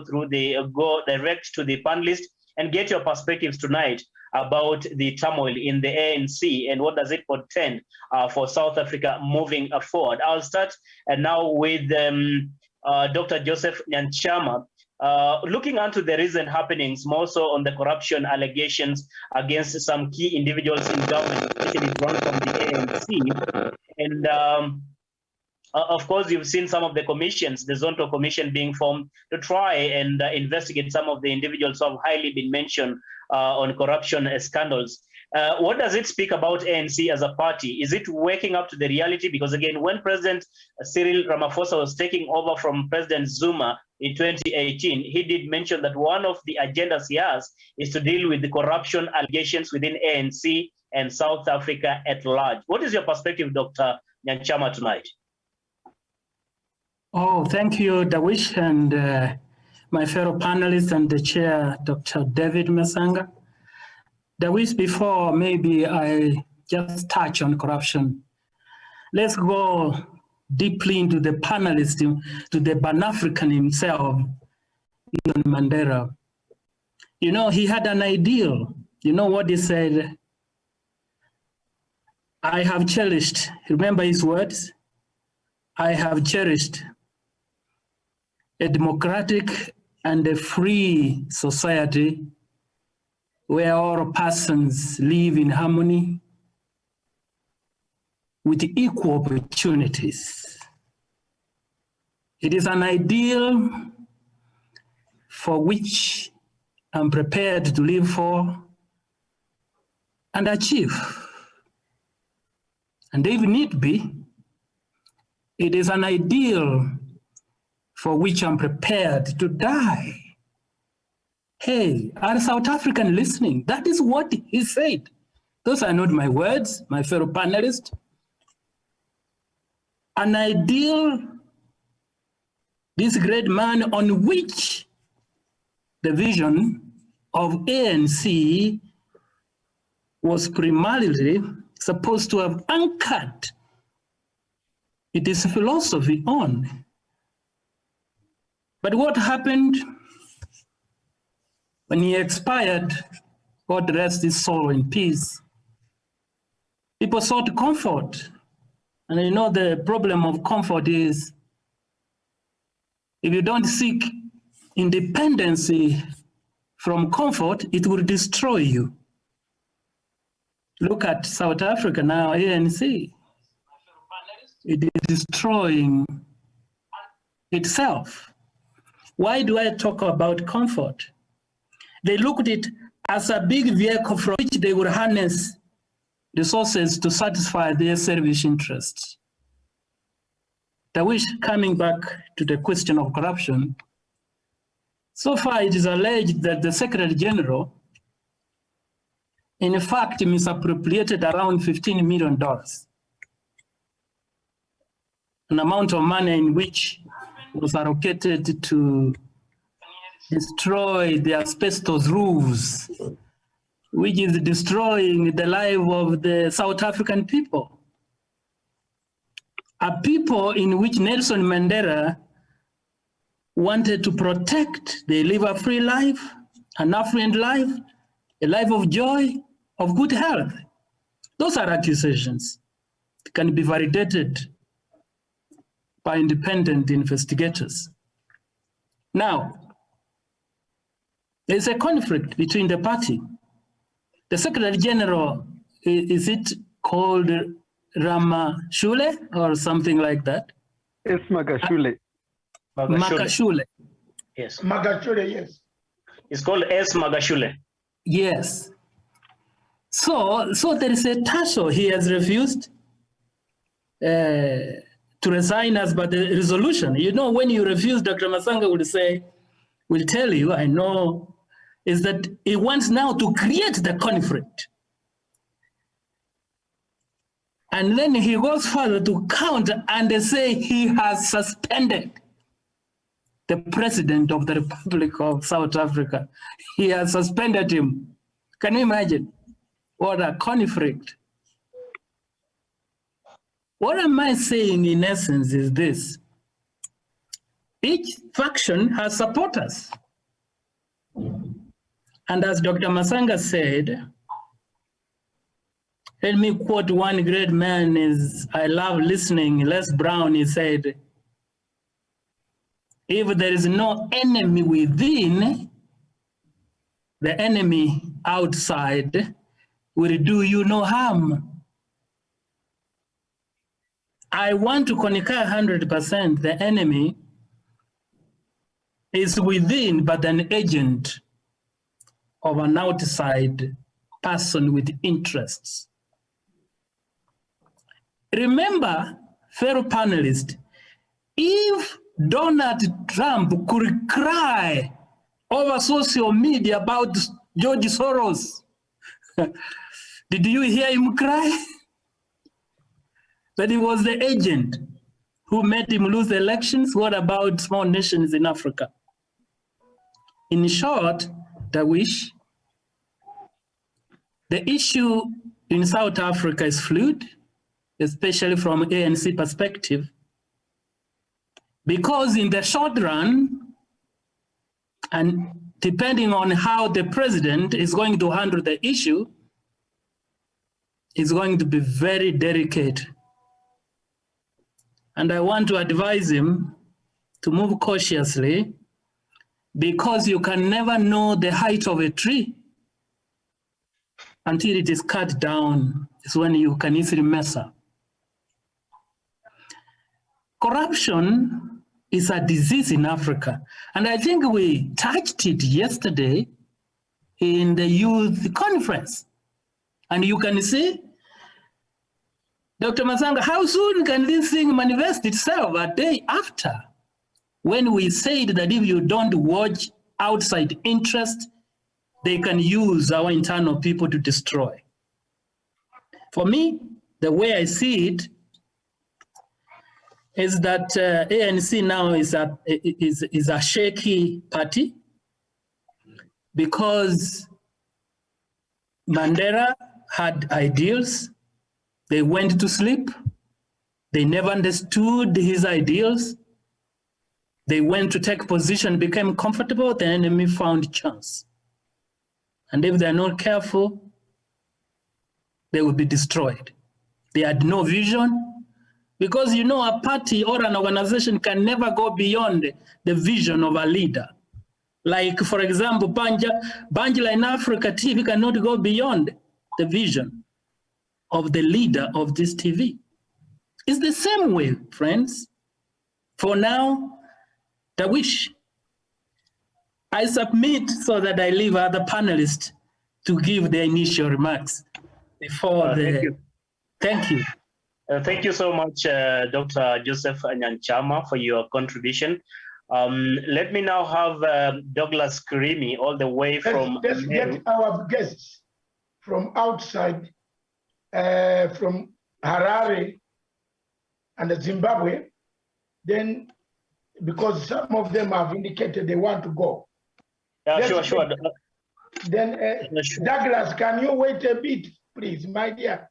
direct to the panelists and get your perspectives tonight about the turmoil in the ANC and what does it portend for South Africa moving forward. I'll start now with Dr. Joseph Nyanchama. Looking into the recent happenings, more so on the corruption allegations against some key individuals in government, especially drawn from the ANC. And Of course, you've seen some of the commissions, the Zonto Commission being formed to try and investigate some of the individuals who have highly been mentioned on corruption scandals. What does it speak about ANC as a party? Is it waking up to the reality? Because again, when President Cyril Ramaphosa was taking over from President Zuma in 2018, he did mention that one of the agendas he has is to deal with the corruption allegations within ANC and South Africa at large. What is your perspective, Dr. Nyanchama, tonight? Oh, thank you, Dawish, and my fellow panelists and the chair, Dr. David Masanga. Dawish, before maybe I just touch on corruption, let's go deeply into the panelist, to the Pan-African himself, Ian Mandela. You know, he had an ideal. You know what he said? I have cherished, remember his words? I have cherished a democratic and a free society where all persons live in harmony with equal opportunities. It is an ideal for which I'm prepared to live for and achieve. And if need be, it is an ideal for which I'm prepared to die. Hey, are South African listening? That is what he said. Those are not my words, my fellow panelists. An ideal, this great man on which the vision of ANC was primarily supposed to have anchored its philosophy on. But what happened when he expired? God rest his soul in peace. People sought comfort. And you know the problem of comfort is if you don't seek independency from comfort, it will destroy you. Look at South Africa now, ANC. It is destroying itself. Why do I talk about comfort? They looked at it as a big vehicle from which they would harness resources to satisfy their selfish interests. I wish, coming back to the question of corruption, so far it is alleged that the Secretary General, in fact, misappropriated around $15 million, an amount of money in which was allocated to destroy the asbestos roofs, which is destroying the life of the South African people. A people in which Nelson Mandela wanted to protect. They live a free life, an affluent life, a life of joy, of good health. Those are accusations that can be validated by independent investigators. Now, there's a conflict between the party. The Secretary General, is it called Ramashule or something like that? It's Magashule. Magashule. Yes. Magashule, yes. It's called S. Magashule. Yes. So there is a tussle. He has refused to resign as per the resolution. You know, when you refuse, Dr. Masanga will tell you, I know, is that he wants now to create the conflict. And then he goes further to counter and say he has suspended the president of the Republic of South Africa. He has suspended him. Can you imagine? What a conflict. What am I saying in essence is this. Each faction has supporters. And as Dr. Masanga said, let me quote one great man, I love listening, Les Brown, he said, if there is no enemy within, the enemy outside will do you no harm. I want to concur 100% the enemy is within, but an agent of an outside person with interests. Remember, fellow panelists, if Donald Trump could cry over social media about George Soros, did you hear him cry? That he was the agent who made him lose the elections? What about small nations in Africa? In short, Darwish, the issue in South Africa is fluid, especially from ANC perspective, because in the short run, and depending on how the president is going to handle the issue, is going to be very delicate. And I want to advise him to move cautiously, because you can never know the height of a tree until it is cut down. It's when you can easily mess up. Corruption is a disease in Africa. And I think we touched it yesterday in the youth conference. And you can see, Dr. Masanga, how soon can this thing manifest itself? A day after, when we said that if you don't watch outside interest, they can use our internal people to destroy. For me, the way I see it is that ANC now is a shaky party, because Mandela had ideals. They went to sleep. They never understood his ideals. They went to take position, became comfortable, the enemy found chance. And if they're not careful, they will be destroyed. They had no vision, because you know a party or an organization can never go beyond the vision of a leader. Like, for example, Banjila in Africa TV cannot go beyond the vision of the leader of this TV. It's the same way, friends. For now, Darwish, I submit so that I leave other panelists to give their initial remarks before Thank you. Thank you so much, Dr. Joseph Nyanchama, for your contribution. Let me now have Douglas Kirimi, all the way from... Let's get our guests from outside, from Harare and Zimbabwe, then, because some of them have indicated they want to go. Yeah, sure. Then, Sure. Douglas, can you wait a bit, please, my dear?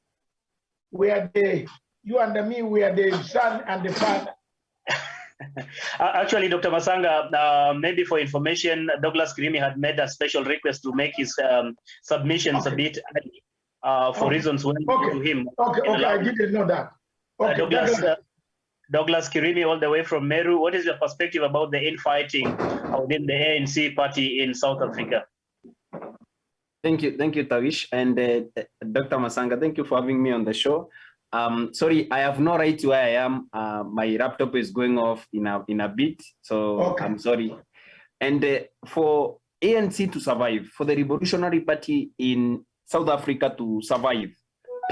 You and me, we are the son and the father. Actually, Dr. Masanga, maybe for information, Douglas Kirimi had made a special request to make his submissions a bit early for reasons well known to him. Okay, I didn't know that. Okay, Douglas Kirimi, all the way from Meru, what is your perspective about the infighting within the ANC party in South Africa? Thank you, Tawish, and Dr. Masanga. Thank you for having me on the show. Sorry, I have no right to where I am. My laptop is going off in a bit, so okay. I'm sorry. And for ANC to survive, for the Revolutionary Party in South Africa to survive,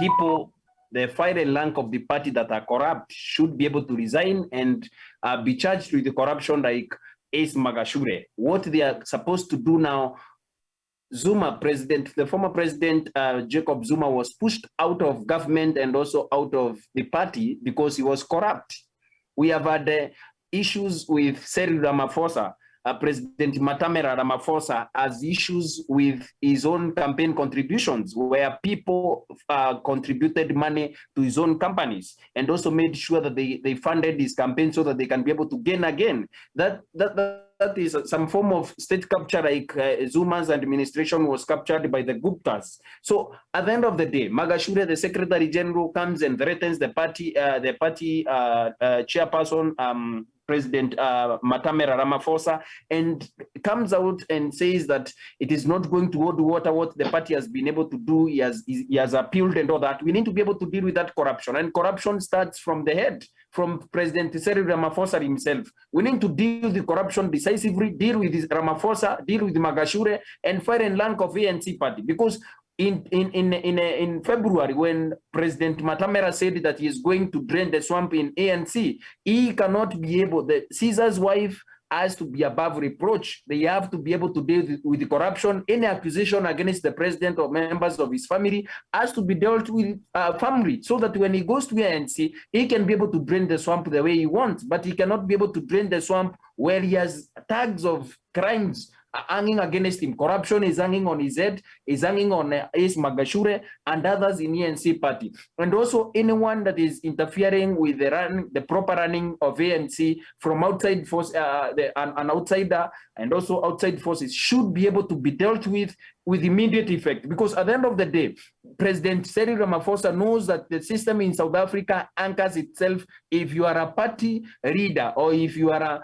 people, the final rank of the party that are corrupt should be able to resign and be charged with the corruption like Ace Magashure. What they are supposed to do now, the former president, Jacob Zuma, was pushed out of government and also out of the party because he was corrupt. We have had issues with Cyril Ramaphosa. President Matamela Ramaphosa has issues with his own campaign contributions, where people contributed money to his own companies and also made sure that they funded his campaign so that they can be able to gain again. That is some form of state capture, like Zuma's administration was captured by the Guptas. So at the end of the day, Magashure, the Secretary General, comes and threatens the party chairperson, President Matamela Ramaphosa, and comes out and says that it is not going to hold water what the party has been able to do. He has appealed and all that. We need to be able to deal with that corruption, and corruption starts from the head, from President Cyril Ramaphosa himself. We need to deal with the corruption decisively, deal with Ramaphosa, deal with Magashure, and fire and rank of ANC party, because in February, when President Matamela said that he is going to drain the swamp in ANC, he cannot be able, the Caesar's wife has to be above reproach. They have to be able to deal with the corruption. Any accusation against the president or members of his family has to be dealt with firmly, so that when he goes to ANC, he can be able to drain the swamp the way he wants, but he cannot be able to drain the swamp where he has tags of crimes hanging against him. Corruption is hanging on his head, is hanging on Ace Magashure and others in ANC party. And also anyone that is interfering with the proper running of ANC from outside force, an outsider and also outside forces should be able to be dealt with immediate effect. Because at the end of the day, President Cyril Ramaphosa knows that the system in South Africa anchors itself. If you are a party leader, or if you are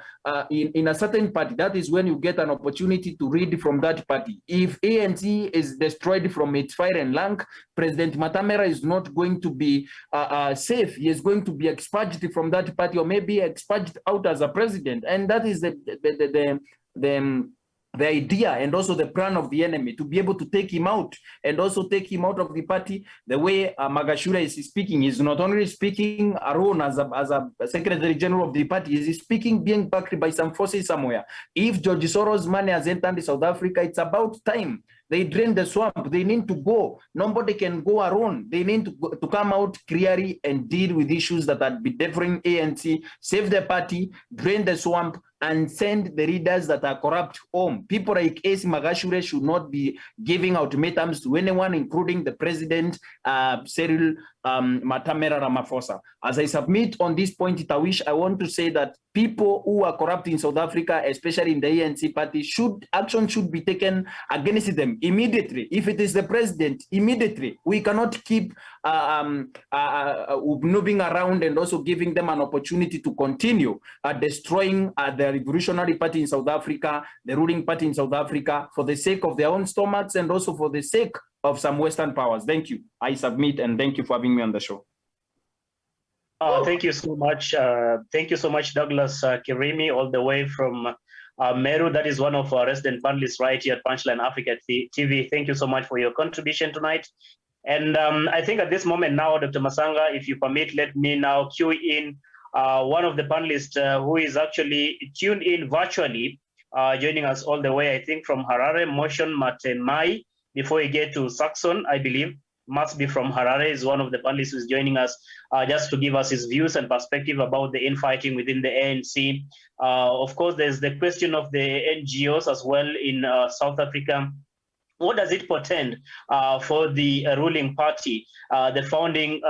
in a certain party, that is when you get an opportunity to read from that party. If ANC is destroyed from its fire and rank, President Matamela is not going to be safe. He is going to be expunged from that party, or maybe expunged out as a president. And that is the idea and also the plan of the enemy, to be able to take him out and also take him out of the party. The way Magashure is speaking, is not only speaking alone as a secretary general of the party, he is speaking being backed by some forces somewhere. If George Soros' money has entered South Africa, it's about time they drain the swamp. They need to go. Nobody can go alone. They need to come out clearly and deal with issues that are bedeviling ANC, save the party, drain the swamp, and send the leaders that are corrupt home. People like Ace Magashure should not be giving ultimatums to anyone, including the president, Cyril Matamela Ramaphosa. As I submit on this point, I want to say that people who are corrupt in South Africa, especially in the ANC party, action should be taken against them immediately. If it is the president, immediately. We cannot keep moving around and also giving them an opportunity to continue destroying the Revolutionary Party in South Africa, the ruling party in South Africa, for the sake of their own stomachs and also for the sake of some Western powers. Thank you. I submit, and thank you for having me on the show. Thank you so much. Thank you so much, Douglas Kirimi, all the way from Meru. That is one of our resident panelists right here at Punchline Africa TV. Thank you so much for your contribution tonight. And I think at this moment now, Dr. Masanga, if you permit, let me now cue in one of the panelists who is actually tuned in virtually, joining us all the way, I think, from Harare, Motion Matemai. Before we get to Saxon, I believe, must be from Harare, is one of the panelists who's joining us just to give us his views and perspective about the infighting within the ANC. Of course, there's the question of the NGOs as well in South Africa. What does it portend for the ruling party, the founding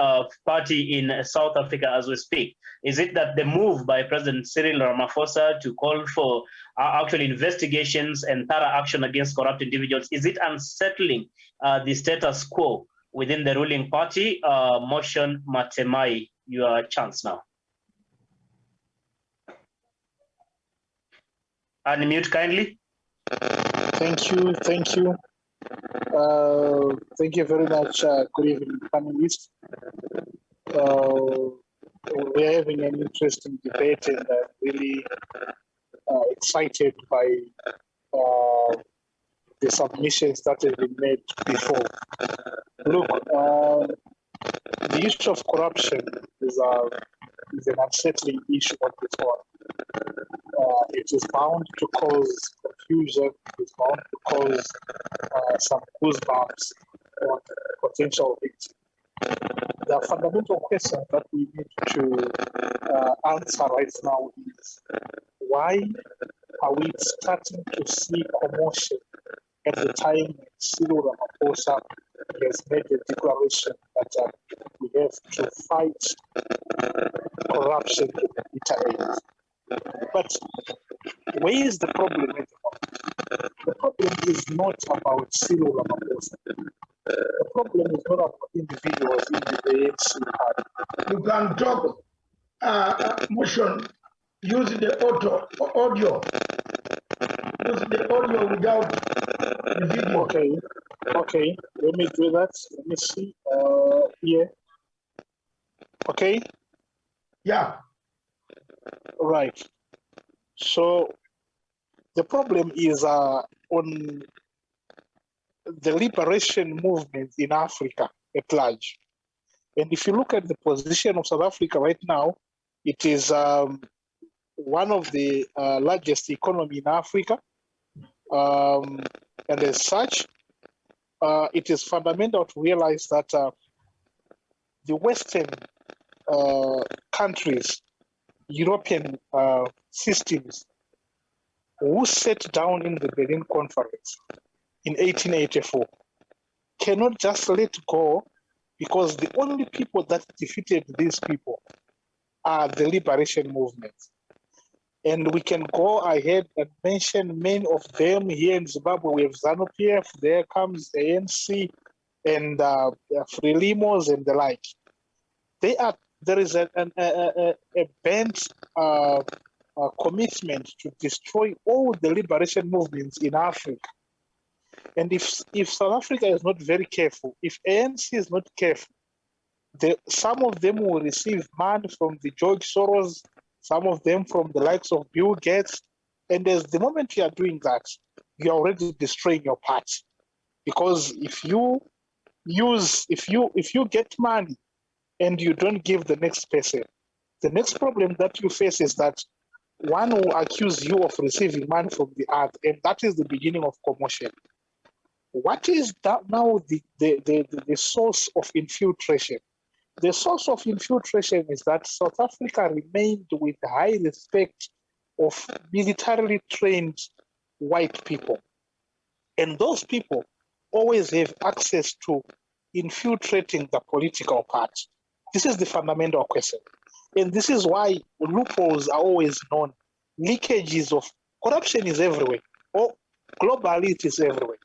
party in South Africa as we speak? Is it that the move by President Cyril Ramaphosa to call for actual investigations and thorough action against corrupt individuals, is it unsettling the status quo within the ruling party? Motion Matemai, your chance now. Unmute kindly. Thank you. Thank you very much. Good evening, panelists. We're having an interesting debate, and I'm really excited by the submissions that have been made before. Look, the issue of corruption is an unsettling issue on its own. It is bound to cause confusion. It is bound to cause some goosebumps on potential victims. The fundamental question that we need to answer right now is, why are we starting to see commotion at the time Cyril Ramaphosa has made a declaration that we have to fight corruption to the bitter end? But where is the problem at the moment? The problem is not about Cyril Ramaphosa. The problem is not about individuals in the ANC party. You can talk, Motion, use the audio. Use the audio without the video. Okay, okay. Let me do that. Let me see. Here. Okay. Yeah. Right. So the problem is on the liberation movement in Africa at large. And if you look at the position of South Africa right now, it is one of the largest economy in Africa. And as such, it is fundamental to realize that the Western countries, European systems, who sat down in the Berlin Conference in 1884, cannot just let go, because the only people that defeated these people are the liberation movements. And we can go ahead and mention many of them. Here in Zimbabwe, we have ZANU-PF, there comes ANC and Frelimos and the like. There is a bent commitment to destroy all the liberation movements in Africa. And if South Africa is not very careful, if ANC is not careful, some of them will receive money from the George Soros, some of them from the likes of Bill Gates. And as the moment you are doing that, you are already destroying your party. Because if you get money and you don't give the next person, the next problem that you face is that one will accuse you of receiving money from the other, and that is the beginning of commotion. What is that now the source of infiltration? The source of infiltration is that South Africa remained with high respect of militarily trained white people. And those people always have access to infiltrating the political party. This is the fundamental question. And this is why loopholes are always known. Leakages of corruption is everywhere, or globally it is everywhere.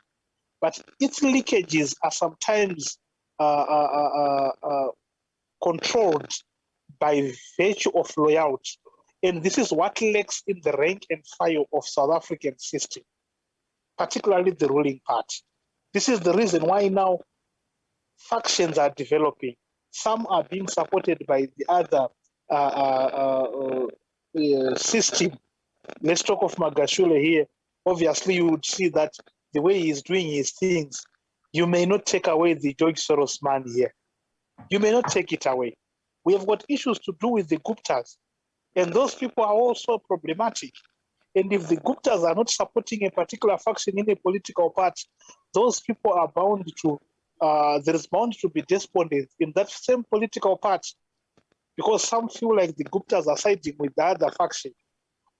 But its leakages are sometimes controlled by virtue of loyalty. And this is what lacks in the rank and file of South African system, particularly the ruling party. This is the reason why now factions are developing. Some are being supported by the other system. Let's talk of Magashule here. Obviously, you would see that the way he's doing his things, you may not take away the George Soros money here. You may not take it away. We have got issues to do with the Guptas, and those people are also problematic. And if the Guptas are not supporting a particular faction in a political party, those people are bound to, there is bound to be despondence in that same political party, because some feel like the Guptas are siding with the other faction.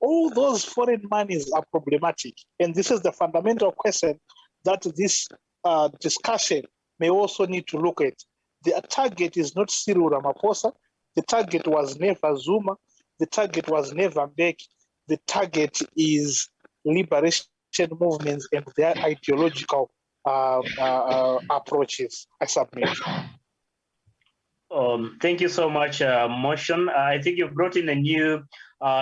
All those foreign monies are problematic. And this is the fundamental question that this discussion may also need to look at. The target is not Cyril Ramaphosa. The target was never Zuma. The target was never Mbeki. The target is liberation movements and their ideological approaches. I submit. Thank you so much, Motion. I think you've brought in a new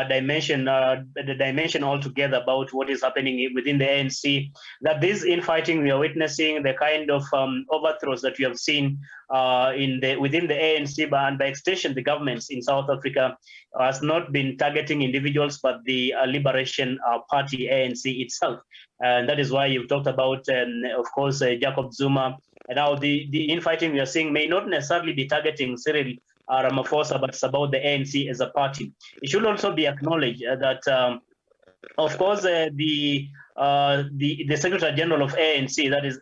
dimension, the dimension altogether about what is happening within the ANC. That this infighting we are witnessing, the kind of overthrows that we have seen within the ANC, and by extension, the governments in South Africa has not been targeting individuals, but the Liberation Party, ANC itself. And that is why you've talked about, of course, Jacob Zuma. And now the infighting we are seeing may not necessarily be targeting Cyril Ramaphosa, but it's about the ANC as a party. It should also be acknowledged that, of course, the Secretary General of ANC, that is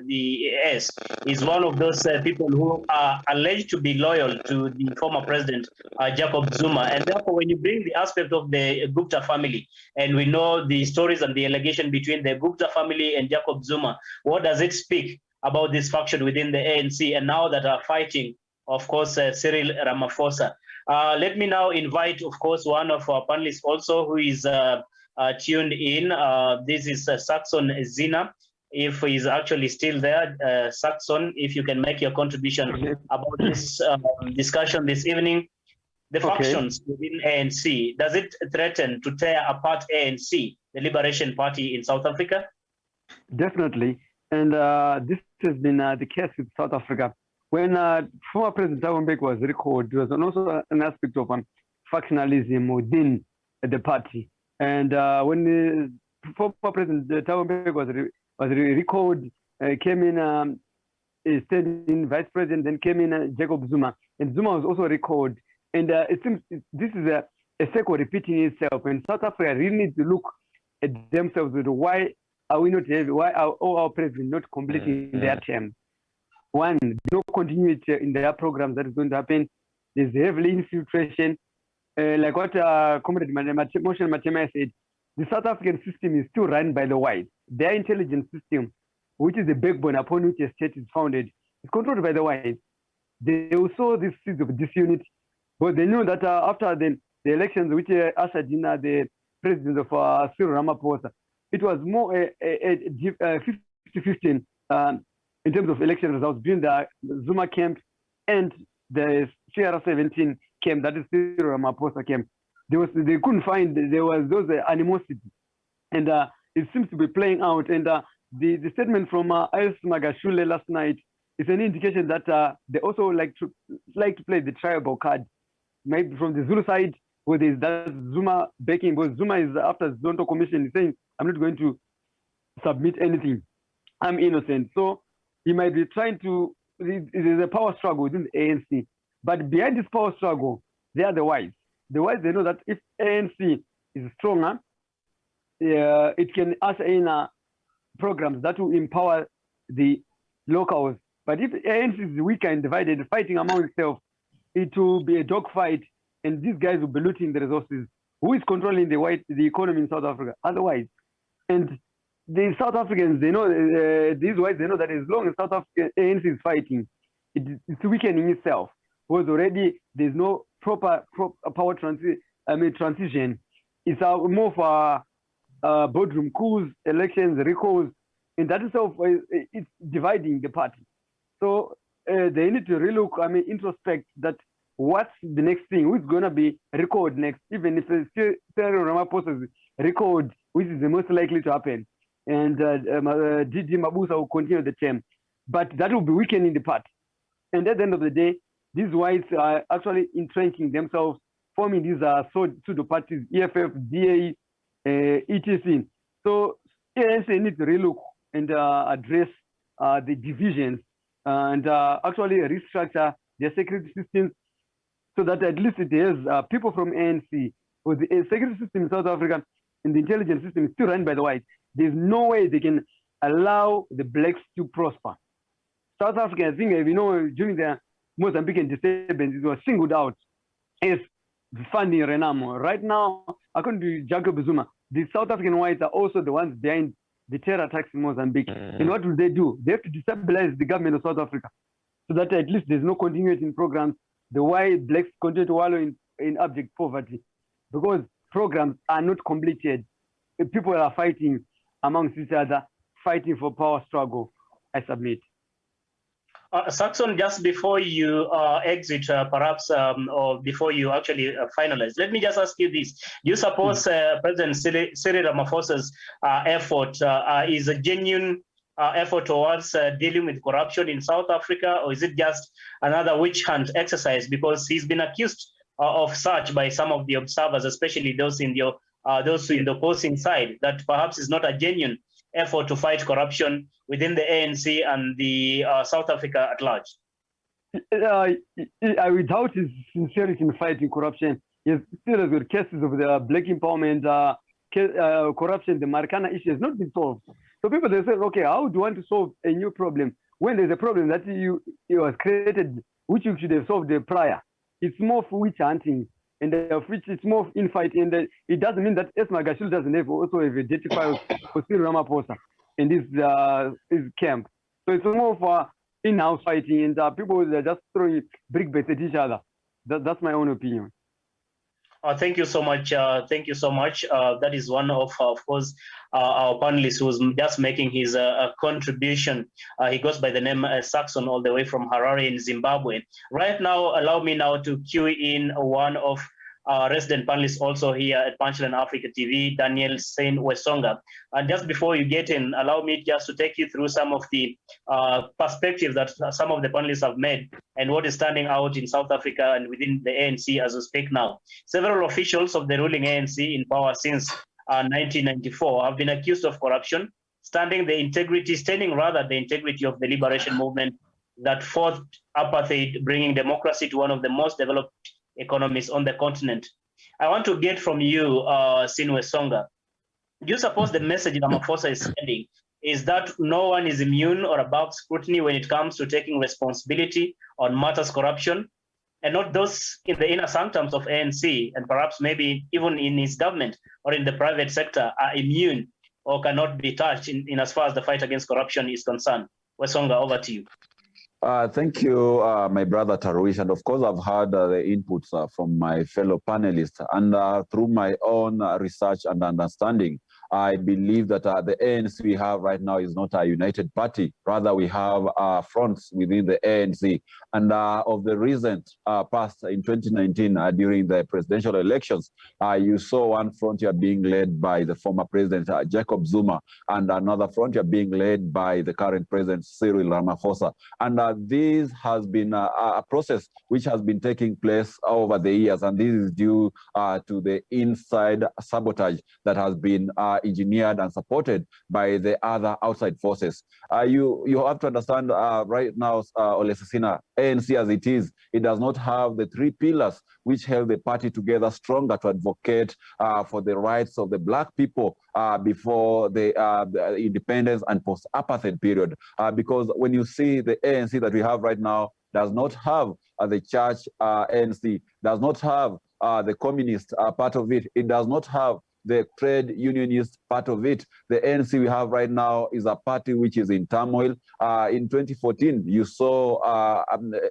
the S, is one of those people who are alleged to be loyal to the former president, Jacob Zuma. And therefore, when you bring the aspect of the Gupta family, and we know the stories and the allegation between the Gupta family and Jacob Zuma, what does it speak about this faction within the ANC and now that are fighting, of course, Cyril Ramaphosa? Let me now invite, of course, one of our panelists also who is tuned in. This is Saxon Zina, if he's actually still there. Saxon, if you can make your contribution about this discussion this evening. the factions within ANC, does it threaten to tear apart ANC, the Liberation Party in South Africa? Definitely. And this has been the case with South Africa. When former President Thabo Mbeki was recalled, there was also an aspect of factionalism within the party. And when the former President Thabo Mbeki was recalled, came in standing vice president, then came in Jacob Zuma. And Zuma was also recalled. And it seems this is a cycle repeating itself. And South Africa really needs to look at themselves with why are we not having, why are all our presidents not completing their term? One, no continuity in their programs that is going to happen. There's heavily infiltration. Like what Comrade Motion Matema said, the South African system is still run by the whites. Their intelligence system, which is the backbone upon which a state is founded, is controlled by the whites. They saw these seeds of disunity, but they knew that after the elections which ushered in the president of Cyril Ramaphosa, it was more a 50-50 in terms of election results between the Zuma camp and the CR17 camp, that is Cyril Ramaphosa camp. They couldn't find, there was those animosity. And it seems to be playing out. And the statement from Iris Magashule last night is an indication that they also like to play the tribal card. Maybe from the Zulu side, where there's that Zuma backing, because Zuma is after the Zonto Commission, he's saying, I'm not going to submit anything. I'm innocent. So he might be trying to, there's a power struggle within the ANC. But behind this power struggle, they are the whites. The whites, they know that if ANC is stronger, it can usher in programs that will empower the locals. But if ANC is weaker and divided, fighting among itself, it will be a dogfight, and these guys will be looting the resources. Who is controlling the economy in South Africa? Otherwise, and the South Africans, they know, these whites, they know that as long as South African ANC is fighting, it's weakening itself. Because already there's no proper power transition. It's more for boardroom coups, elections, recalls, and that itself it's dividing the party. So they need to relook, introspect that what's the next thing, who's going to be recalled next, even if it's Cyril Ramaphosa's recalled, which is the most likely to happen. And Gigi Mabusa will continue the term. But that will be weakening the party. And at the end of the day, these whites are actually entrenching themselves, forming these pseudo parties, EFF, DA, etc. So ANC needs to relook and address the divisions and actually restructure their security systems so that at least it has people from ANC. Because the security system in South Africa and the intelligence system is still run by the whites. There's no way they can allow the blacks to prosper. South Africa, I think, during the Mozambican disturbance, it was singled out as funding Renamo. Right now, according to Jacob Zuma, the South African whites are also the ones behind the terror attacks in Mozambique. And what will they do? They have to destabilize the government of South Africa so that at least there's no continuity in programs. The white blacks continue to wallow in abject poverty because programs are not completed. People are fighting amongst each other, fighting for power struggle. I submit. Saxon, just before you exit, perhaps, or before you actually finalize, let me just ask you this. Do you suppose President Cyril Ramaphosa's effort is a genuine effort towards dealing with corruption in South Africa, or is it just another witch hunt exercise? Because he's been accused of such by some of the observers, especially those in the opposing side, that perhaps is not a genuine effort to fight corruption within the ANC and the South Africa at large. I would doubt his sincerity in fighting corruption. He still has got cases of the black empowerment, corruption, the Marikana issue has not been solved. So people, they say, okay, how do you want to solve a new problem when there's a problem that it was created, which you should have solved prior? It's more for witch hunting, and which it's more infight, and it doesn't mean that Esma Gashul doesn't also have a dirty file for Cyril Ramaphosa in this camp. So it's more for in-house fighting, and people are just throwing brick bets at each other. That's my own opinion. Thank you so much. Thank you so much. That is one of course, our panelist who's just making his contribution. He goes by the name Saxon, all the way from Harare in Zimbabwe. Right now, allow me now to cue in one of our resident panelists also here at Punchline Africa TV, Daniel Sain Wesonga. And just before you get in, allow me just to take you through some of the perspectives that some of the panelists have made and what is standing out in South Africa and within the ANC as we speak now. Several officials of the ruling ANC in power since 1994 have been accused of corruption, staining the integrity of the liberation movement that fought apartheid, bringing democracy to one of the most developed economies on the continent. I want to get from you, Sain Wesonga. Do you suppose the message Ramaphosa is sending is that no one is immune or above scrutiny when it comes to taking responsibility on matters corruption, and not those in the inner sanctums of ANC and perhaps maybe even in his government or in the private sector are immune or cannot be touched in as far as the fight against corruption is concerned? Wesonga, over to you. Thank you, my brother Tarwish. And of course, I've heard the inputs from my fellow panelists. And through my own research and understanding, I believe that the ANC we have right now is not a united party. Rather, we have fronts within the ANC. And of the recent past in 2019, during the presidential elections, you saw one frontier being led by the former president, Jacob Zuma, and another frontier being led by the current president, Cyril Ramaphosa. And this has been a process which has been taking place over the years, and this is due to the inside sabotage that has been engineered and supported by the other outside forces. You have to understand right now, Ole Sisina, ANC as it is, it does not have the three pillars which held the party together stronger to advocate for the rights of the Black people before the independence and post-apartheid period. Because when you see the ANC that we have right now does not have the church ANC, does not have the communist part of it, it does not have the trade unionist part of it. The ANC we have right now is a party which is in turmoil. In 2014, you saw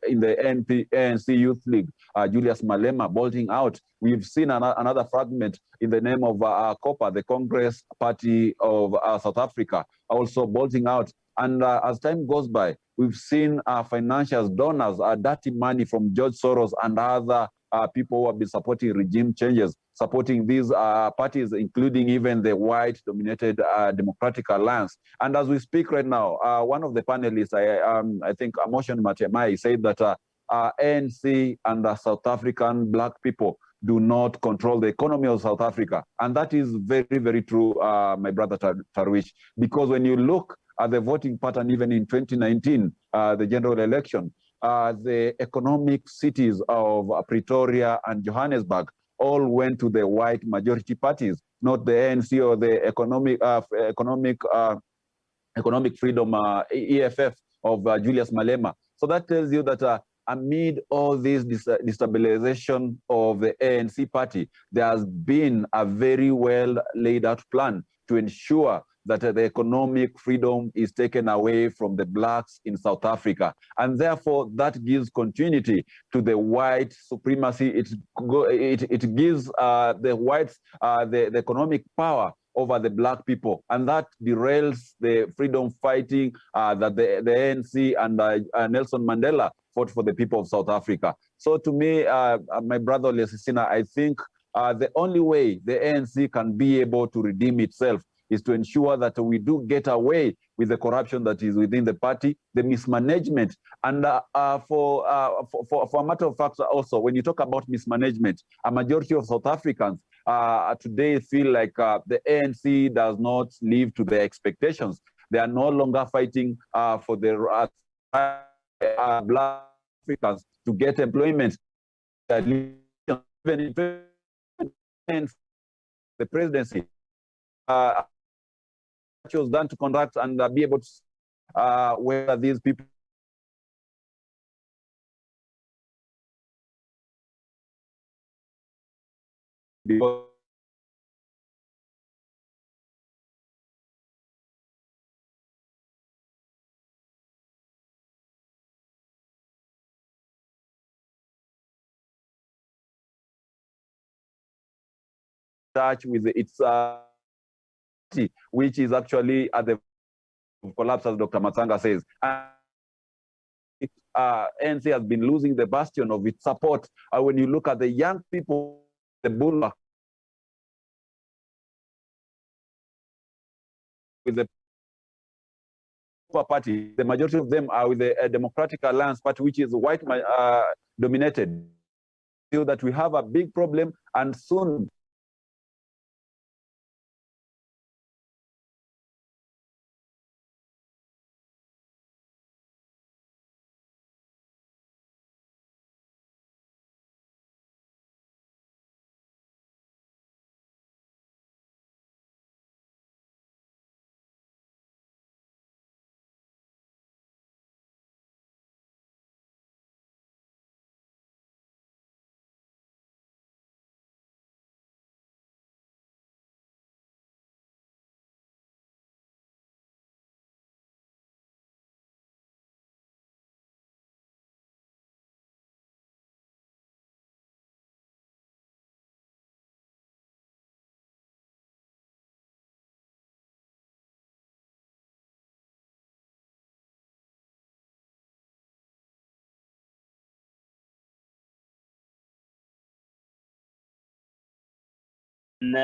in the ANC Youth League, Julius Malema bolting out. We've seen another fragment in the name of COPA, the Congress Party of South Africa, also bolting out. And as time goes by, we've seen financial donors, dirty money from George Soros and other people who have been supporting regime changes, supporting these parties, including even the white-dominated Democratic Alliance. And as we speak right now, one of the panelists, I think Amotion Matemai, said that ANC and South African Black people do not control the economy of South Africa. And that is very, very true, my brother Tarwish, because when you look at the voting pattern, even in 2019, the general election, the economic cities of Pretoria and Johannesburg all went to the white majority parties, not the ANC or the economic freedom EFF of Julius Malema. So that tells you that amid all this destabilization of the ANC party, there has been a very well laid out plan to ensure that the economic freedom is taken away from the Blacks in South Africa. And therefore, that gives continuity to the white supremacy. It gives the whites the economic power over the Black people. And that derails the freedom fighting that the ANC and Nelson Mandela fought for the people of South Africa. So to me, my brother Lesisina, I think the only way the ANC can be able to redeem itself is to ensure that we do get away with the corruption that is within the party, the mismanagement. And for a matter of fact, also, when you talk about mismanagement, a majority of South Africans today feel like the ANC does not live to their expectations. They are no longer fighting for the Black Africans to get employment. Even in the presidency, was done to conduct and be able to whether these people touch with its which is actually at the collapse, as Dr. Matsanga says. ANC has been losing the bastion of its support. When you look at the young people, the bulwark with the party, the majority of them are with the Democratic Alliance Party, which is white dominated. Feel that we have a big problem, and soon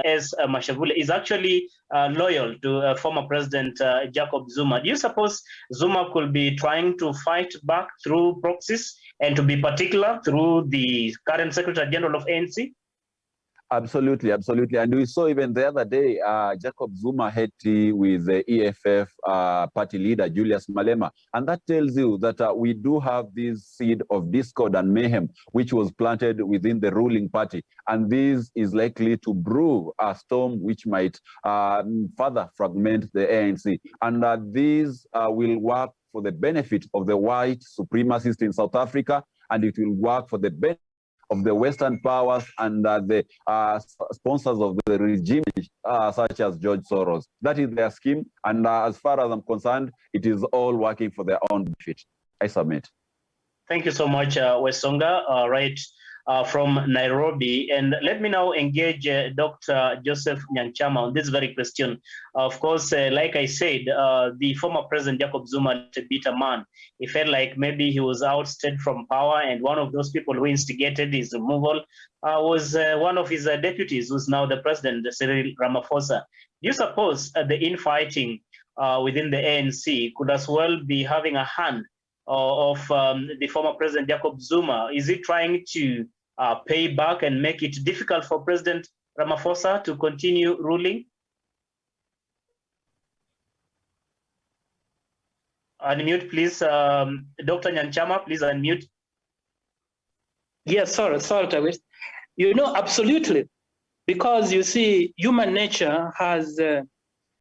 as Mashavule is actually loyal to former President Jacob Zuma. Do you suppose Zuma could be trying to fight back through proxies, and to be particular through the current Secretary General of ANC? Absolutely, absolutely. And we saw even the other day, Jacob Zuma had tea with the EFF party leader, Julius Malema. And that tells you that we do have this seed of discord and mayhem, which was planted within the ruling party. And this is likely to brew a storm which might further fragment the ANC. And these will work for the benefit of the white supremacists in South Africa, and it will work for the benefit of the Western powers and the sponsors of the regime, such as George Soros. That is their scheme, and as far as I'm concerned, it is all working for their own benefit. I submit. Thank you so much, Wesonga, right from Nairobi. And let me now engage Dr. Joseph Nyanchama on this very question. Of course, like I said, the former President Jacob Zuma, a bitter man, he felt like maybe he was ousted from power, and one of those people who instigated his removal was one of his deputies, who's now the president, Cyril Ramaphosa. Do you suppose the infighting within the ANC could as well be having a hand of the former President Jacob Zuma? Is he trying to pay back and make it difficult for President Ramaphosa to continue ruling? Unmute, please. Dr. Nyanchama, please unmute. Yes, sorry, Tawis. You know, absolutely. Because you see, human nature has